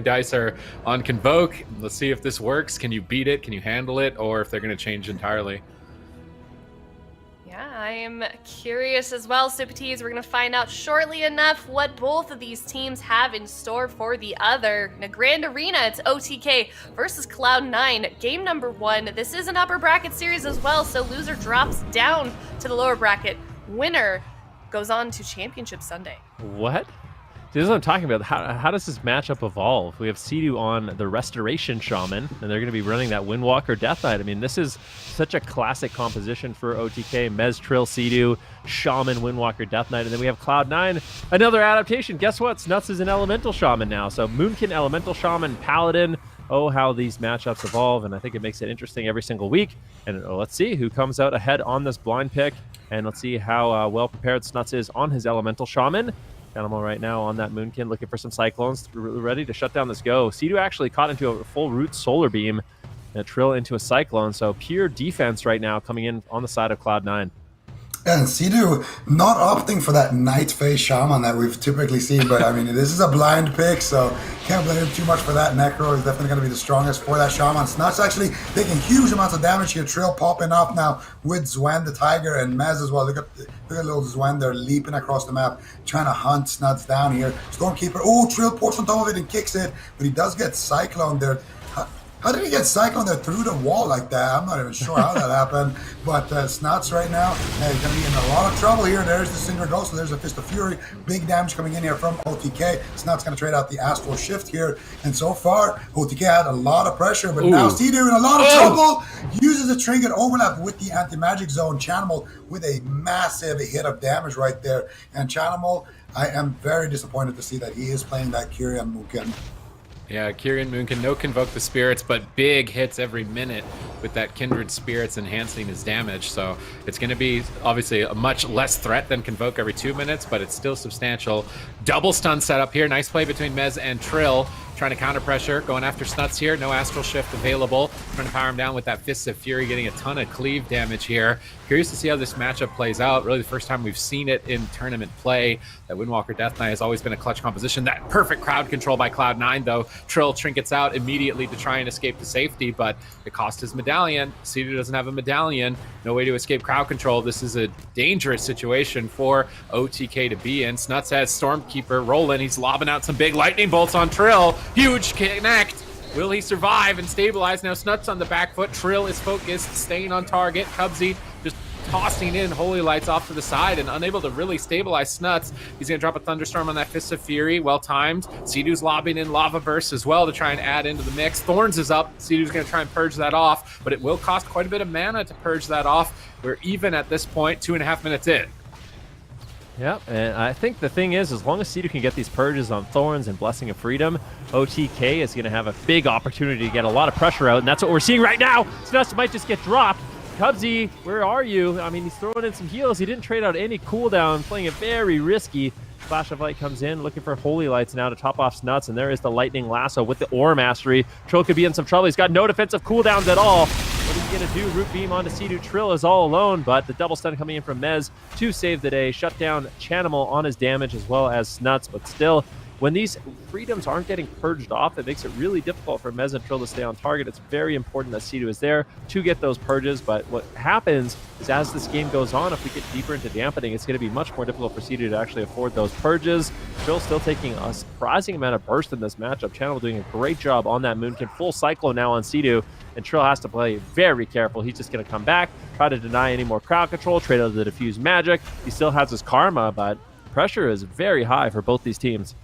dice are on Convoke. Let's see if this works. Can you beat it? Can you handle it? Or if they're going to change entirely. Yeah, I am curious as well, Supatees. We're going to find out shortly enough what both of these teams have in store for the other. In a grand arena, it's OTK versus Cloud9. Game number 1. This is an upper bracket series as well, so loser drops down to the lower bracket. Winner goes on to Championship Sunday. What? This is what I'm talking about. How does this matchup evolve? We have Sea-Doo on the Restoration Shaman, and they're going to be running that Windwalker Death Knight. I mean, this is such a classic composition for OTK. Mez, Trill, Sea-Doo, Shaman, Windwalker Death Knight, and then we have Cloud9, another adaptation. Guess what? Snuts is an Elemental Shaman now. So Moonkin, Elemental Shaman, Paladin. Oh, how these matchups evolve, and I think it makes it interesting every single week. And let's see who comes out ahead on this blind pick, and let's see how well prepared Snuts is on his Elemental Shaman. Animal right now on that Moonkin, looking for some Cyclones, ready to shut down this go. Sea-Doo actually caught into a full root Solar Beam and a Trill into a Cyclone, so pure defense right now coming in on the side of Cloud9. And Sea-Doo not opting for that Night Phase Shaman that we've typically seen, but I mean, this is a blind pick, so can't blame him too much for that. Necro is definitely going to be the strongest for that Shaman. Snuts actually taking huge amounts of damage here. Trill popping off now with Zwen the Tiger and Mez as well. Look at little Zwen there leaping across the map, trying to hunt Snuts down here. Stormkeeper, oh, Trill ports on top of it and kicks it, but he does get Cyclone there. How did he get Cyclone there through the wall like that? I'm not even sure how that happened. But Snuts right now, he's going to be in a lot of trouble here. There's the Cinder Ghost, so there's a Fist of Fury. Big damage coming in here from OTK. Snuts going to trade out the Astral Shift here. And so far, OTK had a lot of pressure, but now Sea-Doo in a lot of trouble. Uses a Trinket Overlap with the Anti-Magic Zone. Chanimal with a massive hit of damage right there. And Chanimal, I am very disappointed to see that he is playing that Kyrian Moonkin. Yeah, Kyrian Moonkin, no Convoke the Spirits, but big hits every minute with that Kindred Spirits enhancing his damage. So it's going to be obviously a much less threat than Convoke every 2 minutes, but it's still substantial. Double stun setup here. Nice play between Mez and Trill. Trying to counter pressure, going after Snuts here. No Astral Shift available. Trying to power him down with that Fists of Fury, getting a ton of cleave damage here. Curious to see how this matchup plays out. Really the first time we've seen it in tournament play. That Windwalker Death Knight has always been a clutch composition. That perfect crowd control by Cloud9 though. Trill trinkets out immediately to try and escape to safety, but it cost his medallion. Sea-Doo doesn't have a medallion. No way to escape crowd control. This is a dangerous situation for OTK to be in. Snuts has Stormkeeper rolling. He's lobbing out some big lightning bolts on Trill. Huge connect. Will he survive and stabilize? Now Snuts on the back foot. Trill is focused, staying on target. Cubsy just tossing in Holy Lights off to the side and unable to really stabilize Snuts. He's going to drop a Thunderstorm on that Fist of Fury. Well timed. Sea-Doo's lobbing in Lava Burst as well to try and add into the mix. Thorns is up. Sea-Doo's going to try and purge that off, but it will cost quite a bit of mana to purge that off. We're even at this point, 2.5 minutes in. Yeah, and I think the thing is, as long as Sea-Doo can get these purges on Thorns and Blessing of Freedom, OTK is going to have a big opportunity to get a lot of pressure out, and that's what we're seeing right now. Snuts might just get dropped. Cubsy, where are you? I mean, he's throwing in some heals. He didn't trade out any cooldown, playing it very risky. Flash of Light comes in, looking for Holy Lights now to top off Snuts, and there is the Lightning Lasso with the Aura Mastery. Trill could be in some trouble. He's got no defensive cooldowns at all. What is he going to do? Root Beam onto Sea-Doo. Trill is all alone, but the double stun coming in from Mez to save the day. Shut down Chanimal on his damage as well as Snuts, but still, when these freedoms aren't getting purged off, it makes it really difficult for Mez and Trill to stay on target. It's very important that Sea-Doo is there to get those purges, but what happens is as this game goes on, if we get deeper into dampening, it's going to be much more difficult for Sea-Doo to actually afford those purges. Trill still taking a surprising amount of burst in this matchup. Channel doing a great job on that Moonkin. Full Cyclone now on Sea-Doo, and Trill has to play very careful. He's just going to come back, try to deny any more crowd control, trade out the Diffuse Magic. He still has his Karma, but pressure is very high for both these teams.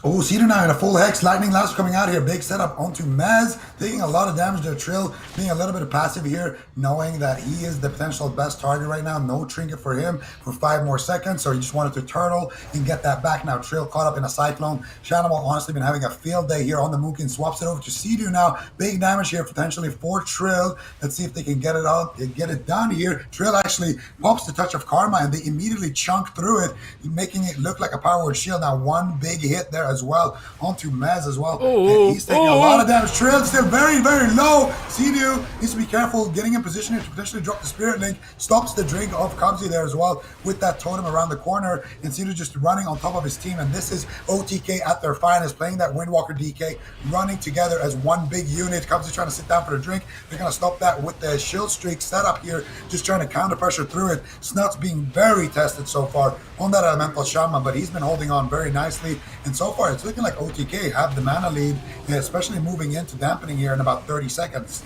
Oh, Sea-Doo now in a full Hex. Lightning Lasso coming out here. Big setup onto Mez. Taking a lot of damage to Trill. Being a little bit of passive here. Knowing that he is the potential best target right now. No Trinket for him for 5 more seconds. So he just wanted to turtle and get that back. Now Trill caught up in a Cyclone. Chanimal honestly been having a field day here on the Moonkin. Swaps it over to Sea-Doo now. Big damage here potentially for Trill. Let's see if they can get it out. Get it done here. Trill actually pops the Touch of Karma and they immediately chunk through it. Making it look like a Power Word Shield. Now one big hit there as well onto Mez as well. And he's taking a lot of damage. Trill still very, very low. Sea-Doo needs to be careful getting in position here to potentially drop the Spirit Link. Stops the drink of Cubsy there as well with that totem around the corner. And Sea-Doo just running on top of his team. And this is OTK at their finest, playing that Windwalker DK, running together as one big unit. Cubsy trying to sit down for the drink. They're going to stop that with the shield streak setup here, just trying to counter pressure through it. Snuts being very tested so far on that Elemental Shaman, but he's been holding on very nicely. And so far, it's looking like OTK have the mana lead, especially moving into dampening here in about 30 seconds.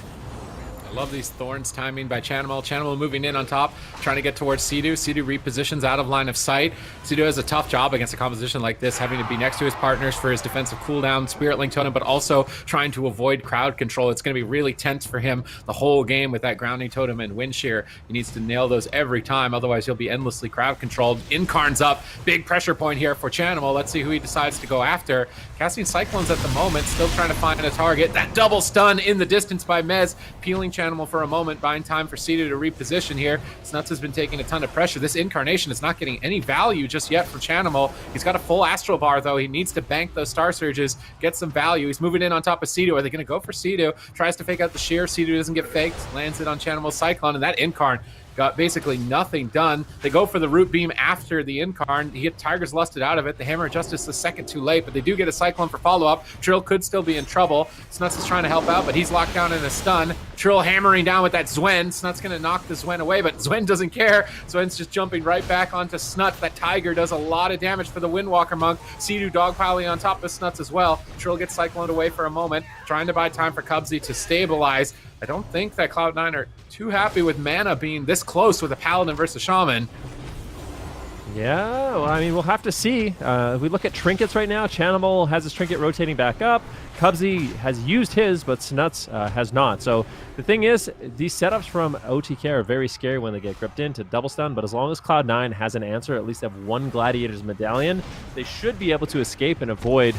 I love these Thorns timing by Chanimal. Chanimal moving in on top, trying to get towards Sea-Doo. Sea-Doo repositions out of line of sight. Sea-Doo has a tough job against a composition like this, having to be next to his partners for his defensive cooldown, Spirit Link Totem, but also trying to avoid crowd control. It's going to be really tense for him the whole game with that Grounding Totem and Wind Shear. He needs to nail those every time, otherwise he'll be endlessly crowd controlled. Incarn's up. Big pressure point here for Chanimal. Let's see who he decides to go after. Casting Cyclones at the moment, still trying to find a target. That double stun in the distance by Mez, peeling Chanimal for a moment, buying time for Sea-Doo to reposition here. Snuts has been taking a ton of pressure. This Incarnation is not getting any value just yet from Chanimal. He's got a full Astral Bar, though. He needs to bank those Star Surges, get some value. He's moving in on top of Sea-Doo. Are they going to go for Sea-Doo? Tries to fake out the Shear. Sea-Doo doesn't get faked. Lands it on Chanimal's Cyclone, and that Incarn got basically nothing done. They go for the Root Beam after the Incarn. He gets Tiger's Lusted out of it. The Hammer of Justice a second too late, but they do get a Cyclone for follow-up. Trill could still be in trouble. Snuts is trying to help out, but he's locked down in a stun. Trill hammering down with that Zwen. Snut's going to knock the Zwen away, but Zwen doesn't care. Zwen's just jumping right back onto Snut. That Tiger does a lot of damage for the Windwalker Monk. Sea-Doo dogpiling on top of Snuts as well. Trill gets Cycloned away for a moment, trying to buy time for Cubsy to stabilize. I don't think that Cloud9 are too happy with mana being this close with a Paladin versus Shaman. Yeah, well, I mean, we'll have to see. If we look at trinkets right now, Chanimal has his trinket rotating back up. Cubsy has used his, but Snuts has not. So the thing is, these setups from OTK are very scary when they get gripped into double stun, but as long as Cloud9 has an answer, at least have one Gladiator's Medallion, they should be able to escape and avoid,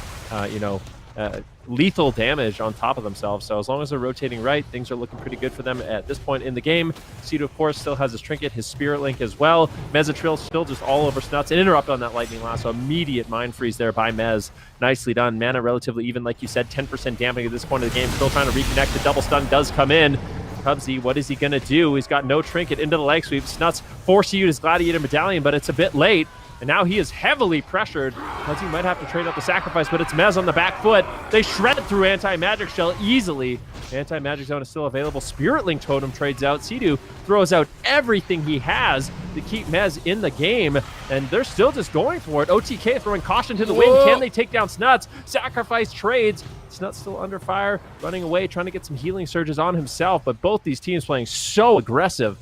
lethal damage on top of themselves. So as long as they're rotating right, things are looking pretty good for them at this point in the game. Sea-Doo, of course, still has his trinket, his Spirit Link as well. Mezatrill still just all over Snuts. An interrupt on that Lightning Lasso. Immediate Mind Freeze there by Mez. Nicely done. Mana relatively even, like you said, 10% damage at this point of the game. Still trying to reconnect. The double stun does come in. Cubsy, what is he going to do? He's got no trinket into the leg sweep. Snuts forcing you his Gladiator Medallion, but it's a bit late. And now he is heavily pressured. Cubsy might have to trade out the sacrifice, but it's Mez on the back foot. They shred through Anti-Magic Shell easily. Anti-Magic Zone is still available. Spirit Link Totem trades out. Sea-Doo throws out everything he has to keep Mez in the game, and they're still just going for it. OTK throwing caution to the wind. Can they take down Snuts? Sacrifice trades. Snuts still under fire, running away, trying to get some healing surges on himself, but both these teams playing so aggressive.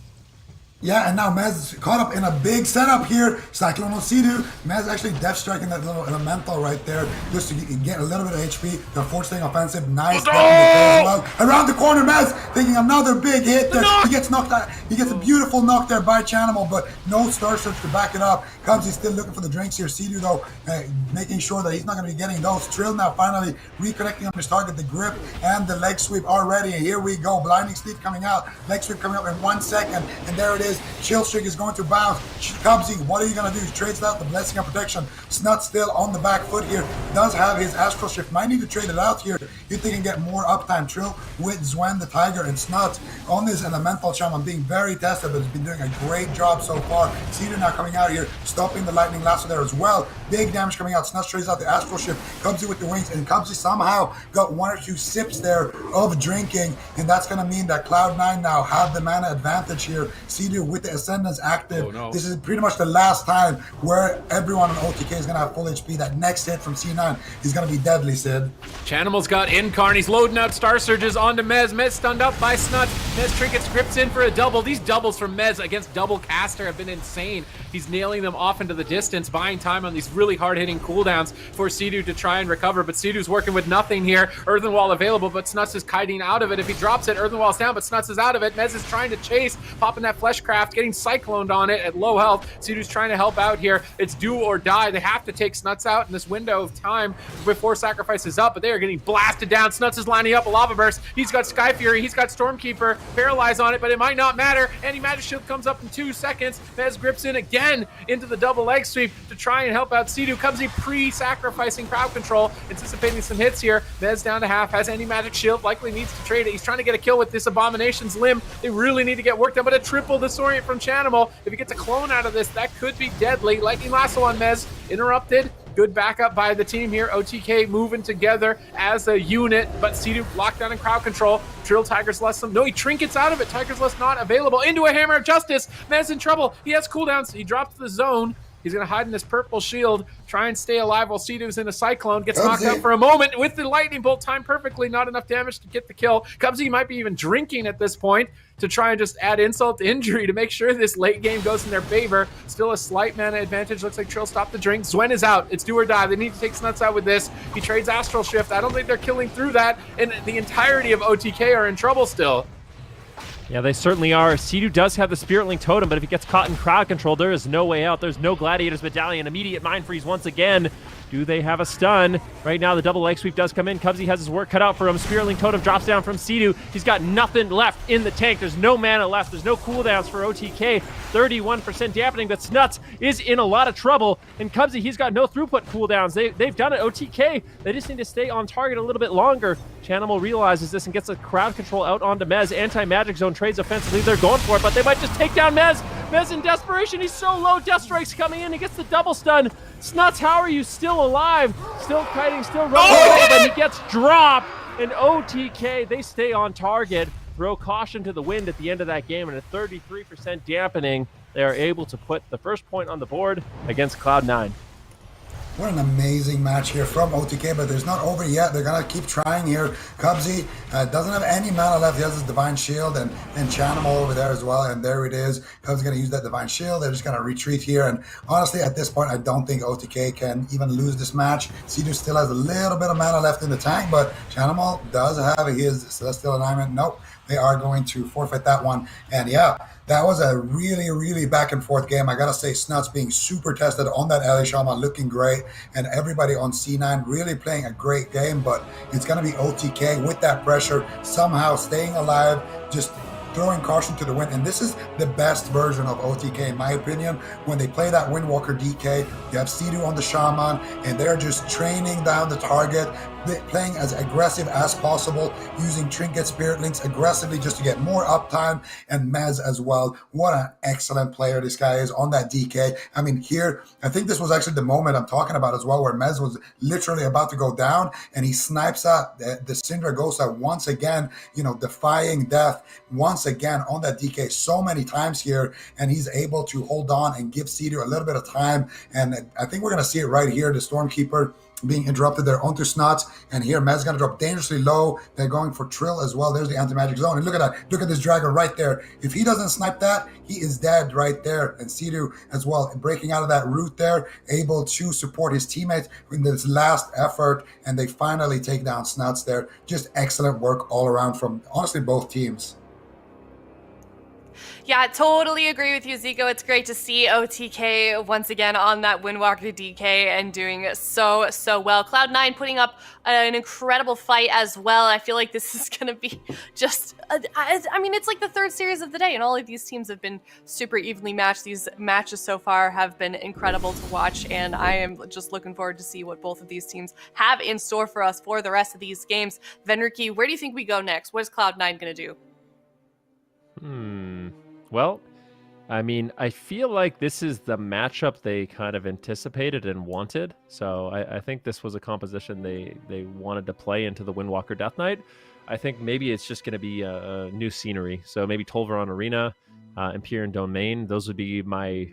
Yeah, and now Mez caught up in a big setup here. Cyclone on Sea-Doo. Mez actually death striking that little elemental right there just to get a little bit of HP. They're forcing offensive. Nice death as well. Around the corner, Mez taking another big hit there. He gets knocked out. He gets a beautiful knock there by Chanimal, but no Star Surge to back it up. Cubsy's still looking for the drinks here. Sea-Doo, though, making sure that he's not going to be getting those. Trill now finally reconnecting on his target. The grip and the leg sweep already. And here we go. Blinding Sleep coming out. Leg sweep coming up in 1 second. And there it is. Chill Streak is going to bounce. Cubsy, what are you going to do? He trades out the Blessing of Protection. Snut still on the back foot here. Does have his Astral Shift. Might need to trade it out here if they can get more uptime. Trill with Zwen, the Tiger, and Snut on this Elemental Shaman being very tested, but has been doing a great job so far. Sea-Doo now coming out here, stopping the Lightning Lasso there as well. Big damage coming out. Snut trades out the Astral Shift. Cubsy with the wings, and Cubsy somehow got 1 or 2 sips there of drinking, and that's going to mean that Cloud9 now have the mana advantage here. Sea-Doo with the Ascendance active. This is pretty much the last time where everyone on OTK is going to have full HP. That next hit from C9 is going to be deadly, Sid. Chanimal's got Incarn. He's loading out Star Surges onto Mez. Mez stunned up by Snut. Mez trinkets grips in for a double. These doubles from Mez against double caster have been insane. He's nailing them off into the distance, buying time on these really hard-hitting cooldowns for Sea-Doo to try and recover, but Sea-Doo's working with nothing here. Earthen Wall available, but Snuts is kiting out of it. If he drops it, Earthen Wall's down, but Snuts is out of it. Mez is trying to chase, popping that Fleshcraft, getting cycloned on it at low health. Sea-Doo's trying to help out here. It's do or die. They have to take Snuts out in this window of time before sacrifice is up, but they are getting blasted down. Snuts is lining up a Lava Burst. He's got Sky Fury. He's got Stormkeeper. paralyze on it, but it might not matter. Anti-magic shield comes up in 2 seconds. Mez grips in again into the double leg sweep to try and help out Sea-Doo. Cubsy pre-sacrificing crowd control, anticipating some hits here. Mez down to half, has anti-magic shield, likely needs to trade it. He's trying to get a kill with this Abomination's limb. They really need to get work done, but a triple disorient from Chanimal. If he gets a clone out of this, that could be deadly. Lightning Lasso on Mez, interrupted. Good backup by the team here. OTK moving together as a unit, but Sea-Doo locked down in crowd control. Trill Tiger's Lust. No, he trinkets out of it. Tiger's Lust not available. Into a Hammer of Justice. Mez in trouble. He has cooldowns. He drops the zone. He's going to hide in this purple shield, try and stay alive while Sea-Doo's in a Cyclone. Gets knocked out for a moment with the Lightning Bolt, timed perfectly. Not enough damage to get the kill. Cubsy might be even drinking at this point to try and just add insult to injury to make sure this late game goes in their favor. Still a slight mana advantage. Looks like Trill stopped the drink. Zwen is out. It's do or die. They need to take Snuts out with this. He trades Astral Shift. I don't think they're killing through that, and the entirety of OTK are in trouble still. Yeah, they certainly are. Sea-Doo does have the Spirit Link Totem, but if he gets caught in crowd control, there is no way out. There's no Gladiator's Medallion. Immediate Mind Freeze once again. Do they have a stun? Right now, the double leg sweep does come in. Cubsy has his work cut out for him. Spirit Link Totem drops down from Sea-Doo. He's got nothing left in the tank. There's no mana left. There's no cooldowns for OTK. 31% dampening, but Snuts is in a lot of trouble. And Cubsy, he's got no throughput cooldowns. They've done it. OTK, they just need to stay on target a little bit longer. Chanimal realizes this and gets a crowd control out onto Mez. Anti-magic zone trades offensively. They're going for it, but they might just take down Mez. Mez in desperation. He's so low. Death Strike's coming in. He gets the double stun. Snuts, how are you still alive? Still kiting, still running away, but he gets dropped. And OTK, they stay on target. Throw caution to the wind at the end of that game, and a 33% dampening. They are able to put the first point on the board against Cloud9. What an amazing match here from OTK, but there's not over yet. They're going to keep trying here. Cubsy doesn't have any mana left. He has his Divine Shield and Chanimal over there as well, and there it is. Cubsy's going to use that Divine Shield. They're just going to retreat here, and honestly, at this point, I don't think OTK can even lose this match. Sea-Doo still has a little bit of mana left in the tank, but Chanimal does have his Celestial Alignment. Nope, they are going to forfeit that one, and yeah, that was a really, really back and forth game. I gotta say, Snuts being super tested on that LA Shaman, looking great, and everybody on C9 really playing a great game, but it's gonna be OTK with that pressure, somehow staying alive, just throwing caution to the wind. And this is the best version of OTK, in my opinion, when they play that Windwalker DK. You have Sea-Doo on the Shaman, and they're just training down the target, playing as aggressive as possible, using Trinket Spirit Links aggressively just to get more uptime, and Mez as well. What an excellent player this guy is on that DK. I mean, here, I think this was actually the moment I'm talking about as well, where Mez was literally about to go down, and he snipes out the Syndra Ghosta once again, you know, defying death once again on that DK so many times here, and he's able to hold on and give Sea-Doo a little bit of time, and I think we're going to see it right here, the Stormkeeper being interrupted there onto Snuts, and here Mez is going to drop dangerously low. They're going for Trill as well. There's the anti-magic zone, and look at that. Look at this Dragon right there. If he doesn't snipe that, he is dead right there. And Sea-Doo as well, breaking out of that route there, able to support his teammates in this last effort, and they finally take down Snuts there. Just excellent work all around from, honestly, both teams. Yeah, totally agree with you, Zico. It's great to see OTK once again on that Windwalker DK and doing so well. Cloud9 putting up an incredible fight as well. I feel like this is going to be just, I mean, it's like the third series of the day, and all of these teams have been super evenly matched. These matches so far have been incredible to watch, and I am just looking forward to see what both of these teams have in store for us for the rest of these games. Venriky, where do you think we go next? What is Cloud9 going to do? Well, I mean, I feel like this is the matchup they kind of anticipated and wanted. So I think this was a composition they wanted to play into the Windwalker Death Knight. I think maybe it's just going to be a new scenery. So maybe Tolvaron Arena, Empyrean Domain. Those would be my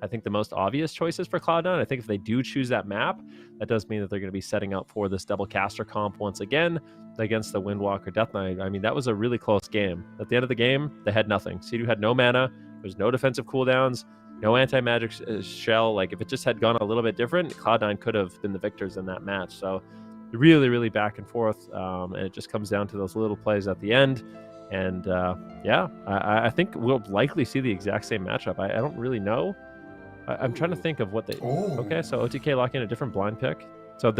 I think the most obvious choices for Cloud9. I think if they do choose that map, that does mean that they're going to be setting up for this double caster comp once again against the Windwalker Death Knight. I mean, that was a really close game. At the end of the game, they had nothing. Sea-Doo had no mana. There's no defensive cooldowns, no anti-magic shell. Like, if it just had gone a little bit different, Cloud9 could have been the victors in that match. So really, really back and forth. And it just comes down to those little plays at the end. And yeah, I think we'll likely see the exact same matchup. I don't really know. I'm trying to think of what they... Ooh. Okay, so OTK locking a different blind pick So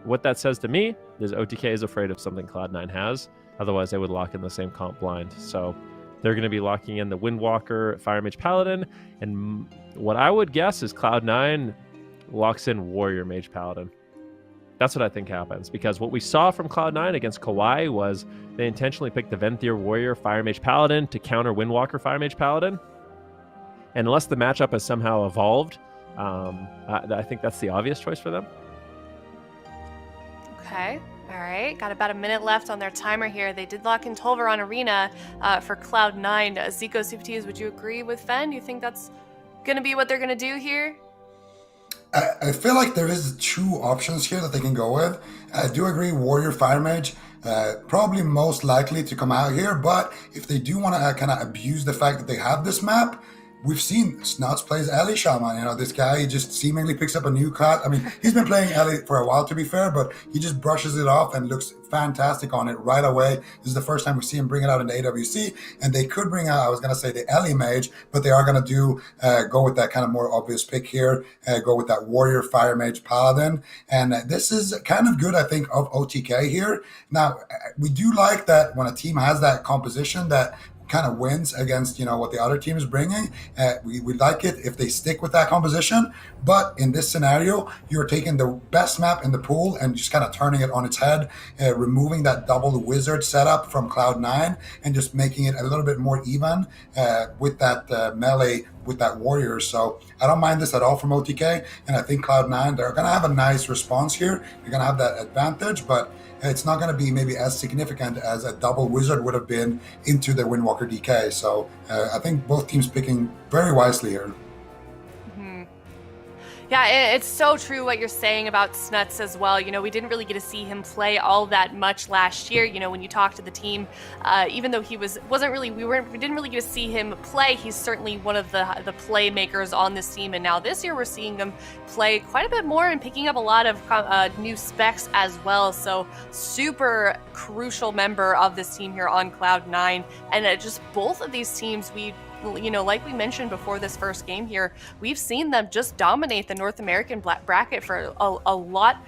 what that says to me is OTK is afraid of something Cloud9 has. Otherwise, they would lock in the same comp blind. So they're going to be locking in the Windwalker, Fire Mage Paladin. And what I would guess is Cloud9 locks in Warrior Mage Paladin. That's what I think happens. Because what we saw from Cloud9 against Kauai was they intentionally picked the Venthyr Warrior, Fire Mage Paladin to counter Windwalker, Fire Mage Paladin. And unless the matchup has somehow evolved, I think that's the obvious choice for them. Okay. All right. Got about a minute left on their timer here. They did lock in Tolvaron Arena for Cloud9. Zico, CPTs, would you agree with Fen? Do you think that's going to be what they're going to do here? I feel like there is two options here that they can go with. I do agree Warrior Fire Mage probably most likely to come out here, but if they do want to kind of abuse the fact that they have this map, we've seen Snuts plays Ellie Shaman. You know, this guy, he just seemingly picks up a new class. I mean, he's been playing Ellie for a while, to be fair, but he just brushes it off and looks fantastic on it right away. This is the first time we see him bring it out in the AWC, and they could bring out, I was going to say the Ellie Mage, but they are going to go with that kind of more obvious pick here, go with that Warrior Fire Mage Paladin. And this is kind of good, I think, of OTK here. Now, we do like that when a team has that composition that kind of wins against, you know, what the other team is bringing. We like it if they stick with that composition. But in this scenario, you're taking the best map in the pool and just kind of turning it on its head, removing that double wizard setup from Cloud9 and just making it a little bit more even with that melee with that warrior. So I don't mind this at all from OTK. And I think Cloud9, they're going to have a nice response here. They're going to have that advantage, but it's not going to be maybe as significant as a double wizard would have been into the Windwalker DK. So I think both teams picking very wisely here. Yeah, it's so true what you're saying about Snuts as well. You know, we didn't really get to see him play all that much last year. You know, when you talk to the team, even though he we didn't really get to see him play. He's certainly one of the playmakers on this team. And now this year we're seeing him play quite a bit more and picking up a lot of new specs as well. So super crucial member of this team here on Cloud9. And just both of these teams, you know, like we mentioned before this first game here, we've seen them just dominate the North American bracket for a lot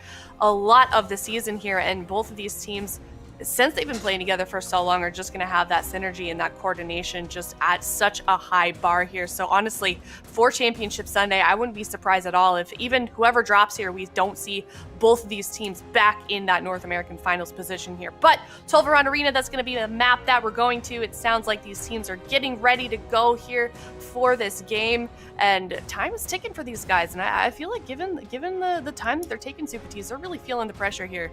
of the season here, and both of these teams, since they've been playing together for so long, are just going to have that synergy and that coordination just at such a high bar here. So honestly, for Championship Sunday, I wouldn't be surprised at all if even whoever drops here, we don't see both of these teams back in that North American finals position here. But Tolvaron Arena, that's going to be the map that we're going to. It sounds like these teams are getting ready to go here for this game, and time is ticking for these guys. And I feel like given the time that they're taking, Super Ts, they're really feeling the pressure here.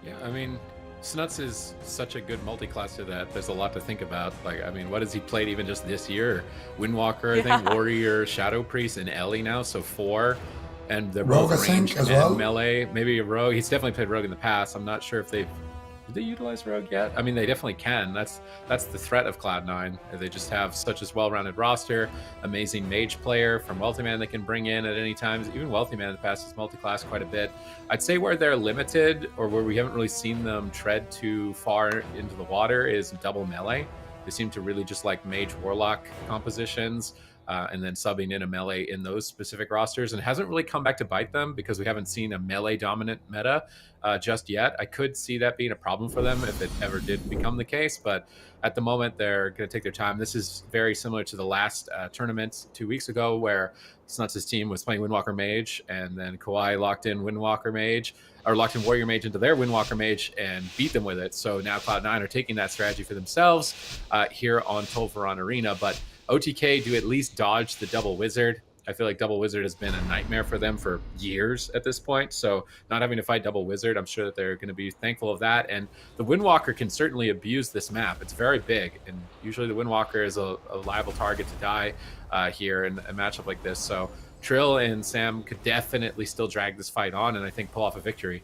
Yeah, I mean, Snuts is such a good multi-classer that there's a lot to think about. Like, I mean, what has he played even just this year? Windwalker, I think, Warrior, Shadow Priest, and Ellie now, so 4. And they're both range as and well. Melee. Maybe a Rogue. He's definitely played Rogue in the past. I'm not sure if did they utilize Rogue yet? I mean, they definitely can. That's the threat of Cloud9. They just have such a well-rounded roster, amazing mage player from Wealthy Man they can bring in at any time. Even Wealthy Man in the past has multi-class quite a bit. I'd say where they're limited, or where we haven't really seen them tread too far into the water, is double melee. They seem to really just like mage warlock compositions. And then subbing in a melee in those specific rosters, and it hasn't really come back to bite them because we haven't seen a melee dominant meta just yet. I could see that being a problem for them if it ever did become the case, but at the moment they're going to take their time. This is very similar to the last tournament 2 weeks ago where Snuts' team was playing Windwalker Mage, and then Kauai locked in Warrior Mage into their Windwalker Mage and beat them with it. So now Cloud9 are taking that strategy for themselves here on Tolvaron Arena, but OTK do at least dodge the double wizard. I feel like double wizard has been a nightmare for them for years at this point. So not having to fight double wizard, I'm sure that they're going to be thankful of that. And the Windwalker can certainly abuse this map. It's very big, and usually the Windwalker is a liable target to die here in a matchup like this. So Trill and Sam could definitely still drag this fight on and I think pull off a victory.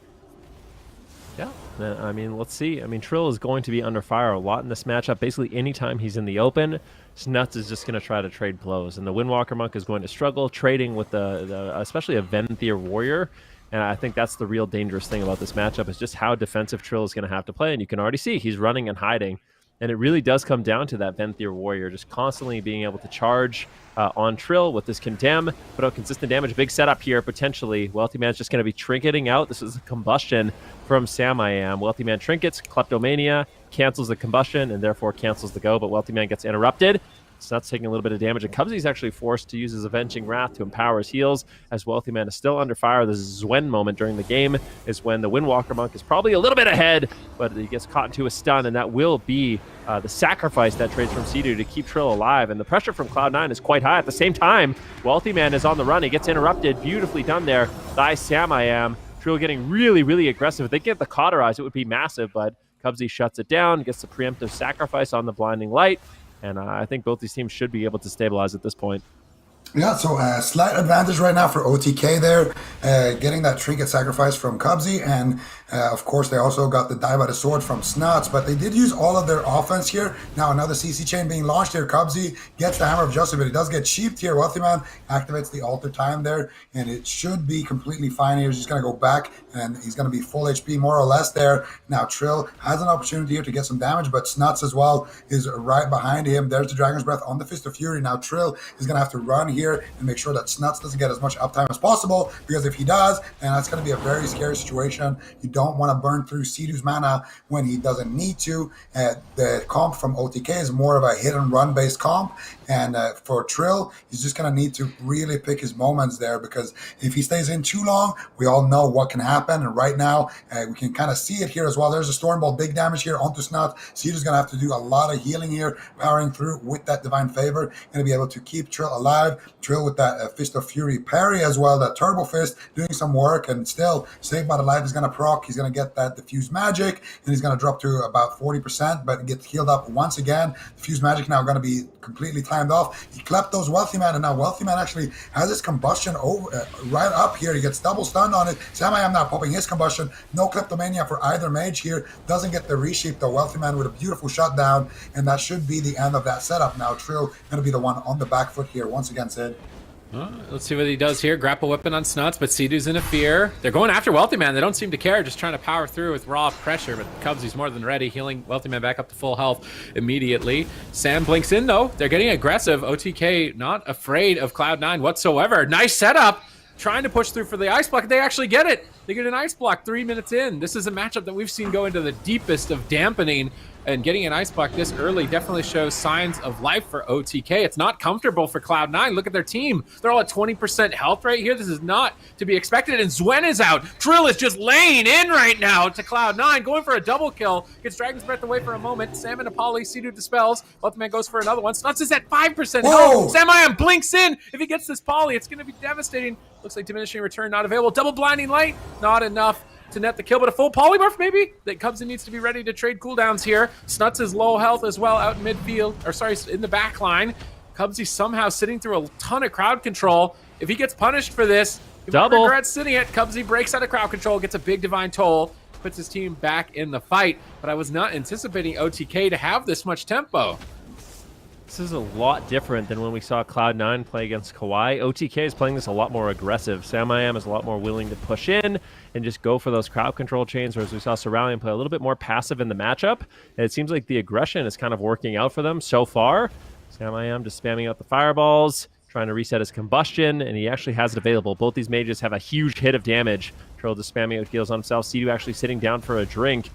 Yeah, I mean, let's see. I mean, Trill is going to be under fire a lot in this matchup. Basically, anytime he's in the open, Snuts is just going to try to trade blows. And the Windwalker Monk is going to struggle trading with especially a Venthyr Warrior. And I think that's the real dangerous thing about this matchup, is just how defensive Trill is going to have to play. And you can already see he's running and hiding. And it really does come down to that Venthyr Warrior just constantly being able to charge on Trill with this Condemn, put out consistent damage. Big setup here, potentially. Wealthy Man's just going to be trinketing out. This is a combustion from Sam-I-Am. Wealthy Man trinkets, Kleptomania, cancels the combustion, and therefore cancels the go, but Wealthy Man gets interrupted. Snuts taking a little bit of damage, and Cubsy's actually forced to use his Avenging Wrath to empower his heals, as Wealthy Man is still under fire. The Zwen moment during the game is when the Windwalker Monk is probably a little bit ahead, but he gets caught into a stun, and that will be the sacrifice that trades from Sea-Doo to keep Trill alive, and the pressure from Cloud9 is quite high. At the same time, Wealthy Man is on the run. He gets interrupted. Beautifully done there by Sam-I-Am. Trill getting really, really aggressive. If they get the Cauterize, it would be massive, but Cubsy shuts it down, gets the preemptive sacrifice on the Blinding Light, and I think both these teams should be able to stabilize at this point. Yeah, so slight advantage right now for OTK there, getting that trinket sacrifice from Cubsy, and of course they also got the die by the sword from Snuts, but they did use all of their offense here. Now another CC chain being launched here. Cubsy gets the Hammer of Justice, but it does get cheaped here. Wealthy Man activates the Alter Time there, and it should be completely fine here. He's just going to go back, and he's going to be full HP more or less there. Now Trill has an opportunity here to get some damage, but Snuts as well is right behind him. There's the Dragon's Breath on the Fist of Fury. Now Trill is going to have to run here and make sure that Snuts doesn't get as much uptime as possible, because if he does, then that's going to be a very scary situation. You don't want to burn through Sea-Doo's mana when he doesn't need to. The comp from OTK is more of a hit and run based comp, and for Trill, he's just going to need to really pick his moments there, because if he stays in too long, we all know what can happen, and right now we can kind of see it here as well. There's a Storm Ball, big damage here onto Snuts. Sea-Doo's going to have to do a lot of healing here, powering through with that Divine Favor, going to be able to keep Trill alive. Trill with that Fist of Fury parry as well, that Turbo Fist doing some work, and still Saved by the Light is going to proc. He's going to get that Diffuse Magic, and he's going to drop to about 40%, but get healed up once again. Diffuse Magic now going to be completely timed off. He clept those Wealthy Man, and now Wealthy Man actually has his combustion over right up here. He gets double stunned on it. Sam-I-Am now popping his combustion. No Kleptomania for either mage here. Doesn't get the reshape though. Wealthy Man with a beautiful shutdown, and that should be the end of that setup. Now Trill going to be the one on the back foot here once again, Sid. Let's see what he does here. Grapple Weapon on Snuts, but Sea-Doo's in a fear. They're going after Wealthy Man. They don't seem to care, just trying to power through with raw pressure, but Cubsy's more than ready, healing Wealthy Man back up to full health immediately. Sam blinks in, though. They're getting aggressive. OTK not afraid of Cloud9 whatsoever. Nice setup. Trying to push through for the Ice Block. They actually get it. They get an Ice Block 3 minutes in. This is a matchup that we've seen go into the deepest of dampening, and getting an Ice Block this early definitely shows signs of life for OTK. It's not comfortable for Cloud9. Look at their team. They're all at 20% health right here. This is not to be expected, and Zwen is out. Trill is just laying in right now to Cloud9, going for a double kill. Gets Dragon's Breath away for a moment. Sam and Apolly, Sea-Doo dispels. Wealthy Man goes for another one. Snuts is at 5% health. Sam-I-Am blinks in. If he gets this Poly, it's going to be devastating. Looks like Diminishing Return not available. Double Blinding Light, not enough to net the kill, but a full polymorph maybe? That Cubsy needs to be ready to trade cooldowns here. Snuts is low health as well out in midfield, or sorry, in the back line. Cubsy somehow sitting through a ton of crowd control. If he gets punished for this, he won't regret sitting it. Cubsy breaks out of crowd control, gets a big Divine Toll, puts his team back in the fight, but I was not anticipating OTK to have this much tempo. This is a lot different than when we saw Cloud9 play against Kawhi. OTK is playing this a lot more aggressive. Sam-I-Am is a lot more willing to push in and just go for those crowd control chains, whereas we saw Cerulean play a little bit more passive in the matchup. And it seems like the aggression is kind of working out for them so far. Sam-I-Am just spamming out the fireballs, trying to reset his combustion, and he actually has it available. Both these mages have a huge hit of damage. Trill just spamming out heals on himself. Sea-Doo actually sitting down for a drink.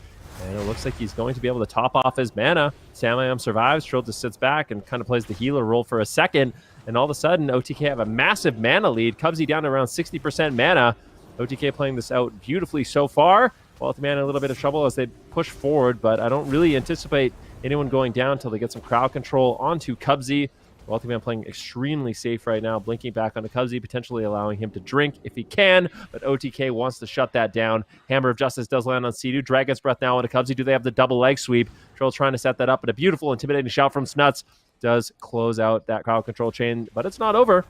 And it looks like he's going to be able to top off his mana. Sam-I-Am survives. Trill just sits back and kind of plays the healer role for a second. And all of a sudden, OTK have a massive mana lead. Cubsy down to around 60% mana. OTK playing this out beautifully so far. Wealthy Man in a little bit of trouble as they push forward, but I don't really anticipate anyone going down until they get some crowd control onto Cubsy. Wealthy Man playing extremely safe right now, blinking back onto Cubsy, potentially allowing him to drink if he can, but OTK wants to shut that down. Hammer of Justice does land on Sea-Doo. Dragon's Breath now onto Cubsy. Do they have the double leg sweep? Trill trying to set that up, but a beautiful, intimidating shout from Snuts does close out that crowd control chain, but it's not over.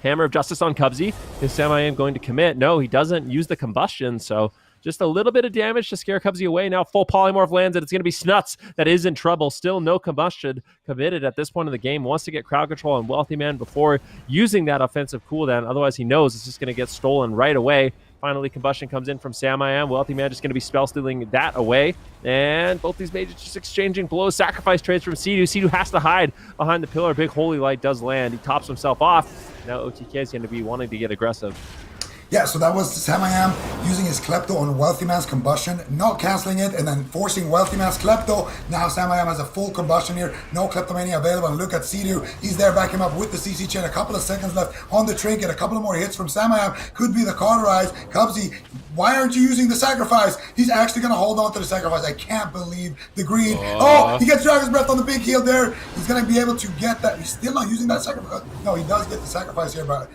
Hammer of Justice on Cubsy. Is Sam-I-Am going to commit? No, he doesn't use the combustion, so just a little bit of damage to scare Cubsy away. Now full polymorph lands, and it's going to be Snuts that is in trouble. Still no combustion committed at this point in the game. Wants to get crowd control on Wealthy Man before using that offensive cooldown. Otherwise, he knows it's just going to get stolen right away. Finally, Combustion comes in from Sam-I-Am. Wealthy Man just going to be spell stealing that away. And both these mages just exchanging blows. Sacrifice trades from Sea-Doo. Sea-Doo has to hide behind the pillar. Big Holy Light does land. He tops himself off. Now OTK is going to be wanting to get aggressive. Yeah, so that was Sam-I-Am using his Klepto on Wealthy Man's Combustion, not canceling it, and then forcing Wealthy Man's Klepto. Now Sam-I-Am has a full Combustion here, no Kleptomania available, and look at Sea-Doo. He's there backing him up with the CC chain, a couple of seconds left on the trinket, a couple of more hits from Sam-I-Am, could be the cauterize. Cubsy, why aren't you using the sacrifice? He's actually going to hold on to the sacrifice. I can't believe the greed. Oh, he gets Dragon's Breath on the big heal there. He's going to be able to get that. He's still not using that sacrifice. No, he does get the sacrifice here, but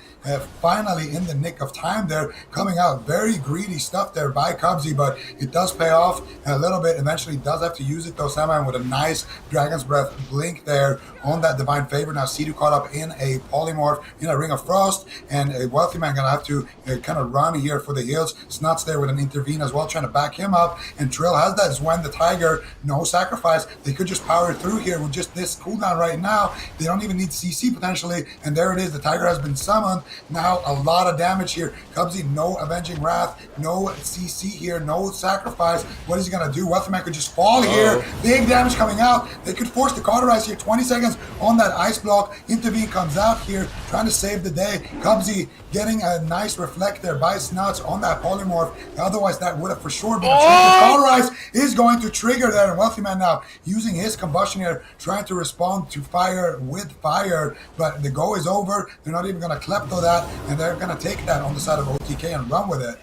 finally in the nick of time there, coming out. Very greedy stuff there by Cubsy, but it does pay off a little bit. Eventually does have to use it though. Sam-I-Am with a nice Dragon's Breath blink there on that Divine Favor. Now Sea-Doo caught up in a Polymorph in a Ring of Frost, and a Wealthy Man gonna have to kind of run here for the heals. Snuts there with an Intervene as well, trying to back him up, and Trill has that Zwen the Tiger, no sacrifice. They could just power through here with just this cooldown right now. They don't even need CC potentially, and there it is. The Tiger has been summoned. Now a lot of damage here. Cubsy, no Avenging Wrath, no CC here, no sacrifice. What is he gonna do? Wealthy Man could just fall here. Big damage coming out. They could force the cauterize here. 20 seconds on that ice block. Intervene comes out here, trying to save the day. Cubsy getting a nice reflect there by Snuts on that Polymorph. Otherwise, that would have for sure been a trigger. Cauterize is going to trigger there, and Wealthy Man now using his Combustion here, trying to respond to fire with fire, but the go is over. They're not even going to Klepto that, and they're going to take that on the side of OTK and run with it.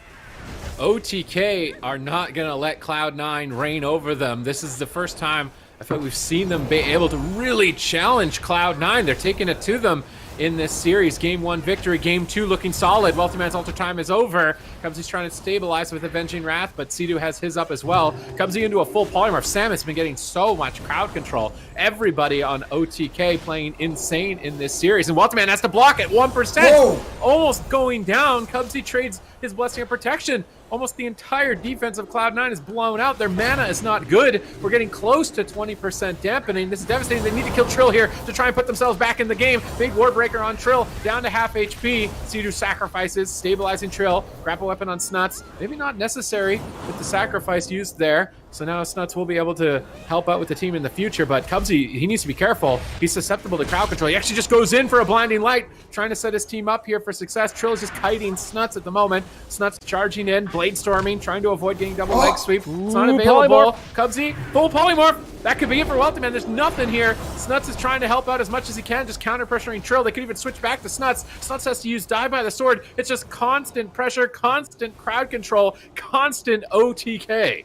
OTK are not going to let Cloud9 reign over them. This is the first time I feel like we've seen them be able to really challenge Cloud9. They're taking it to them in this series. Game 1 victory, Game 2 looking solid. Wealthy Man's Alter Time is over. Cubsy's trying to stabilize with Avenging Wrath, but Sea-Doo has his up as well. Cubsy into a full Polymorph. Sam has been getting so much crowd control. Everybody on OTK playing insane in this series, and Wealthy Man has to block at 1%. Whoa. Almost going down. Cubsy trades his Blessing of Protection. Almost the entire defense of Cloud9 is blown out. Their mana is not good. We're getting close to 20% dampening. This is devastating. They need to kill Trill here to try and put themselves back in the game. Big War Breaker on Trill, down to half HP. Sea-Doo sacrifices, stabilizing Trill. Grapple weapon on Snuts. Maybe not necessary with the sacrifice used there. So now Snuts will be able to help out with the team in the future, but Cubsy, he needs to be careful. He's susceptible to crowd control. He actually just goes in for a Blinding Light, trying to set his team up here for success. Trill is just kiting Snuts at the moment. Snuts charging in, Blade Storming, trying to avoid getting double leg sweep. It's not available. Cubsy, full Polymorph. That could be it for Wealthy Man. There's nothing here. Snuts is trying to help out as much as he can, just counter pressuring Trill. They could even switch back to Snuts. Snuts has to use Die by the Sword. It's just constant pressure, constant crowd control, constant OTK.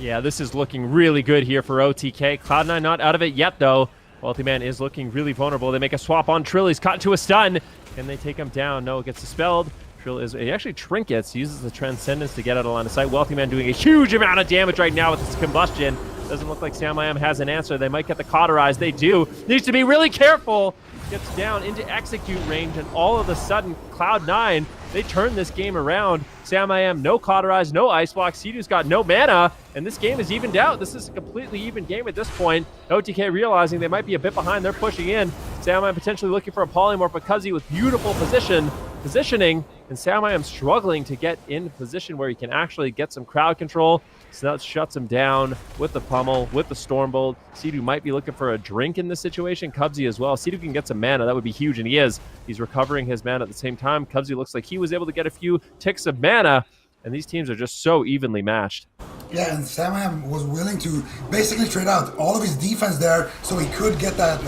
Yeah, this is looking really good here for OTK. Cloud9 not out of it yet, though. Wealthy Man is looking really vulnerable. They make a swap on Trill. He's caught to a stun. Can they take him down? No, it gets dispelled. Trill is, he actually trinkets, uses the Transcendence to get out of line of sight. Wealthy Man doing a huge amount of damage right now with his Combustion. Doesn't look like Sam-I-Am has an answer. They might get the cauterize. They do. Needs to be really careful. Gets down into execute range, and all of a sudden, Cloud9, they turn this game around. Sam-I-Am, no cauterize, no ice block. Sea-Doo's got no mana, and this game is evened out. This is a completely even game at this point. OTK realizing they might be a bit behind. They're pushing in. Sam-I-Am potentially looking for a Polymorph, but Cubsy with beautiful positioning, and Sam-I-Am struggling to get in position where he can actually get some crowd control. Snuts shuts him down with the pummel, with the Stormbolt. Sea-Doo might be looking for a drink in this situation. Cubsy as well. Sea-Doo can get some mana. That would be huge, and he is. He's recovering his mana at the same time. Cubsy looks like he was able to get a few ticks of mana, and these teams are just so evenly matched. Yeah, and Sam-I-Am was willing to basically trade out all of his defense there so he could get that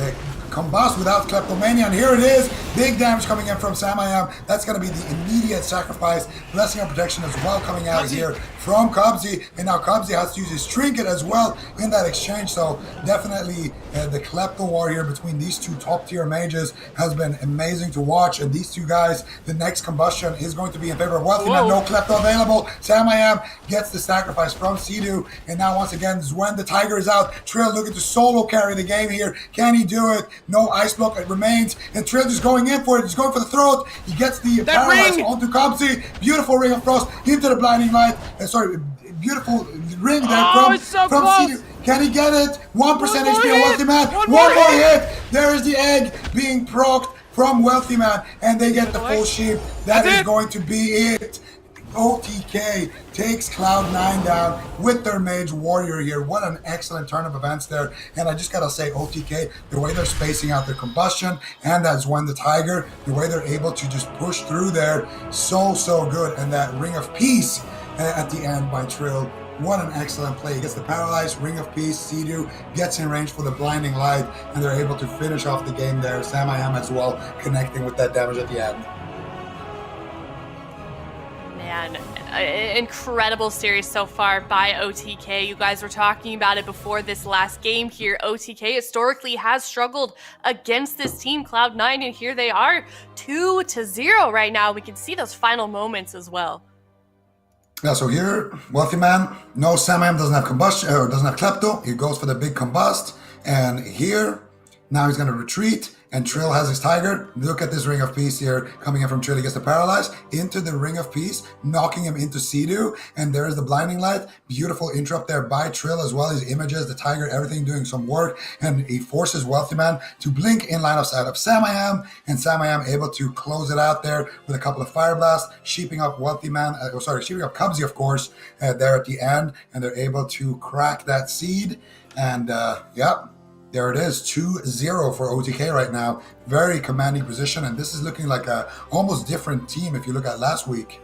combust without Kleptomania, and here it is. Big damage coming in from Sam-I-Am. That's going to be the immediate sacrifice. Blessing of Protection as well coming out here from Cubsy, and now Cubsy has to use his trinket as well in that exchange, so definitely the Klepto war here between these two top tier mages has been amazing to watch, and these two guys, the next Combustion is going to be in favor of Wealthy Man. No Klepto available. Sam-I-Am gets the sacrifice from Sea-Doo, and now once again, Zwen the Tiger is out. Trill looking to solo carry the game here. Can he do it? No ice block, it remains, and Trill just going in for it. He's going for the throat. He gets the paralyze onto Cubsy. Beautiful Ring of Frost into the Blinding Light. Beautiful ring there from Sea-Doo. Can he get it? 1% HP on Wealthy Man. One more hit. There is the egg being procced from Wealthy Man, and they get the full sheep. That is going to be it. OTK takes Cloud9 down with their Mage Warrior here. What an excellent turn of events there. And I just gotta say, OTK, the way they're spacing out their combustion, and as when the Tiger, the way they're able to just push through there, so good. And that Ring of Peace at the end by Trill. What an excellent play. He gets the Paralyzed, Ring of Peace, Sea-Doo gets in range for the Blinding Light, and they're able to finish off the game there. Sam I Am as well, connecting with that damage at the end. Man, incredible series so far by OTK. You guys were talking about it before this last game here. OTK historically has struggled against this team, Cloud9, and here they are 2-0 right now. We can see those final moments as well. Yeah, so here, Wealthy Man, no, Sam M doesn't have combustion, or doesn't have Klepto. He goes for the big combust. And here, now he's going to retreat. And Trill has his Tiger. Look at this Ring of Peace here coming in from Trill. He gets the Paralyze into the Ring of Peace, knocking him into Sea-Doo. And there's the Blinding Light. Beautiful interrupt there by Trill as well. His images, the Tiger, everything doing some work. And he forces Wealthy Man to blink in line of sight of Sam I Am. And Sam I Am able to close it out there with a couple of Fire Blasts, sheeping up Wealthy Man, sheeping up Cubsy, of course, there at the end. And they're able to crack that seed. And, yeah. There it is, 2-0 for OTK right now. Very commanding position, and this is looking like a almost different team if you look at last week.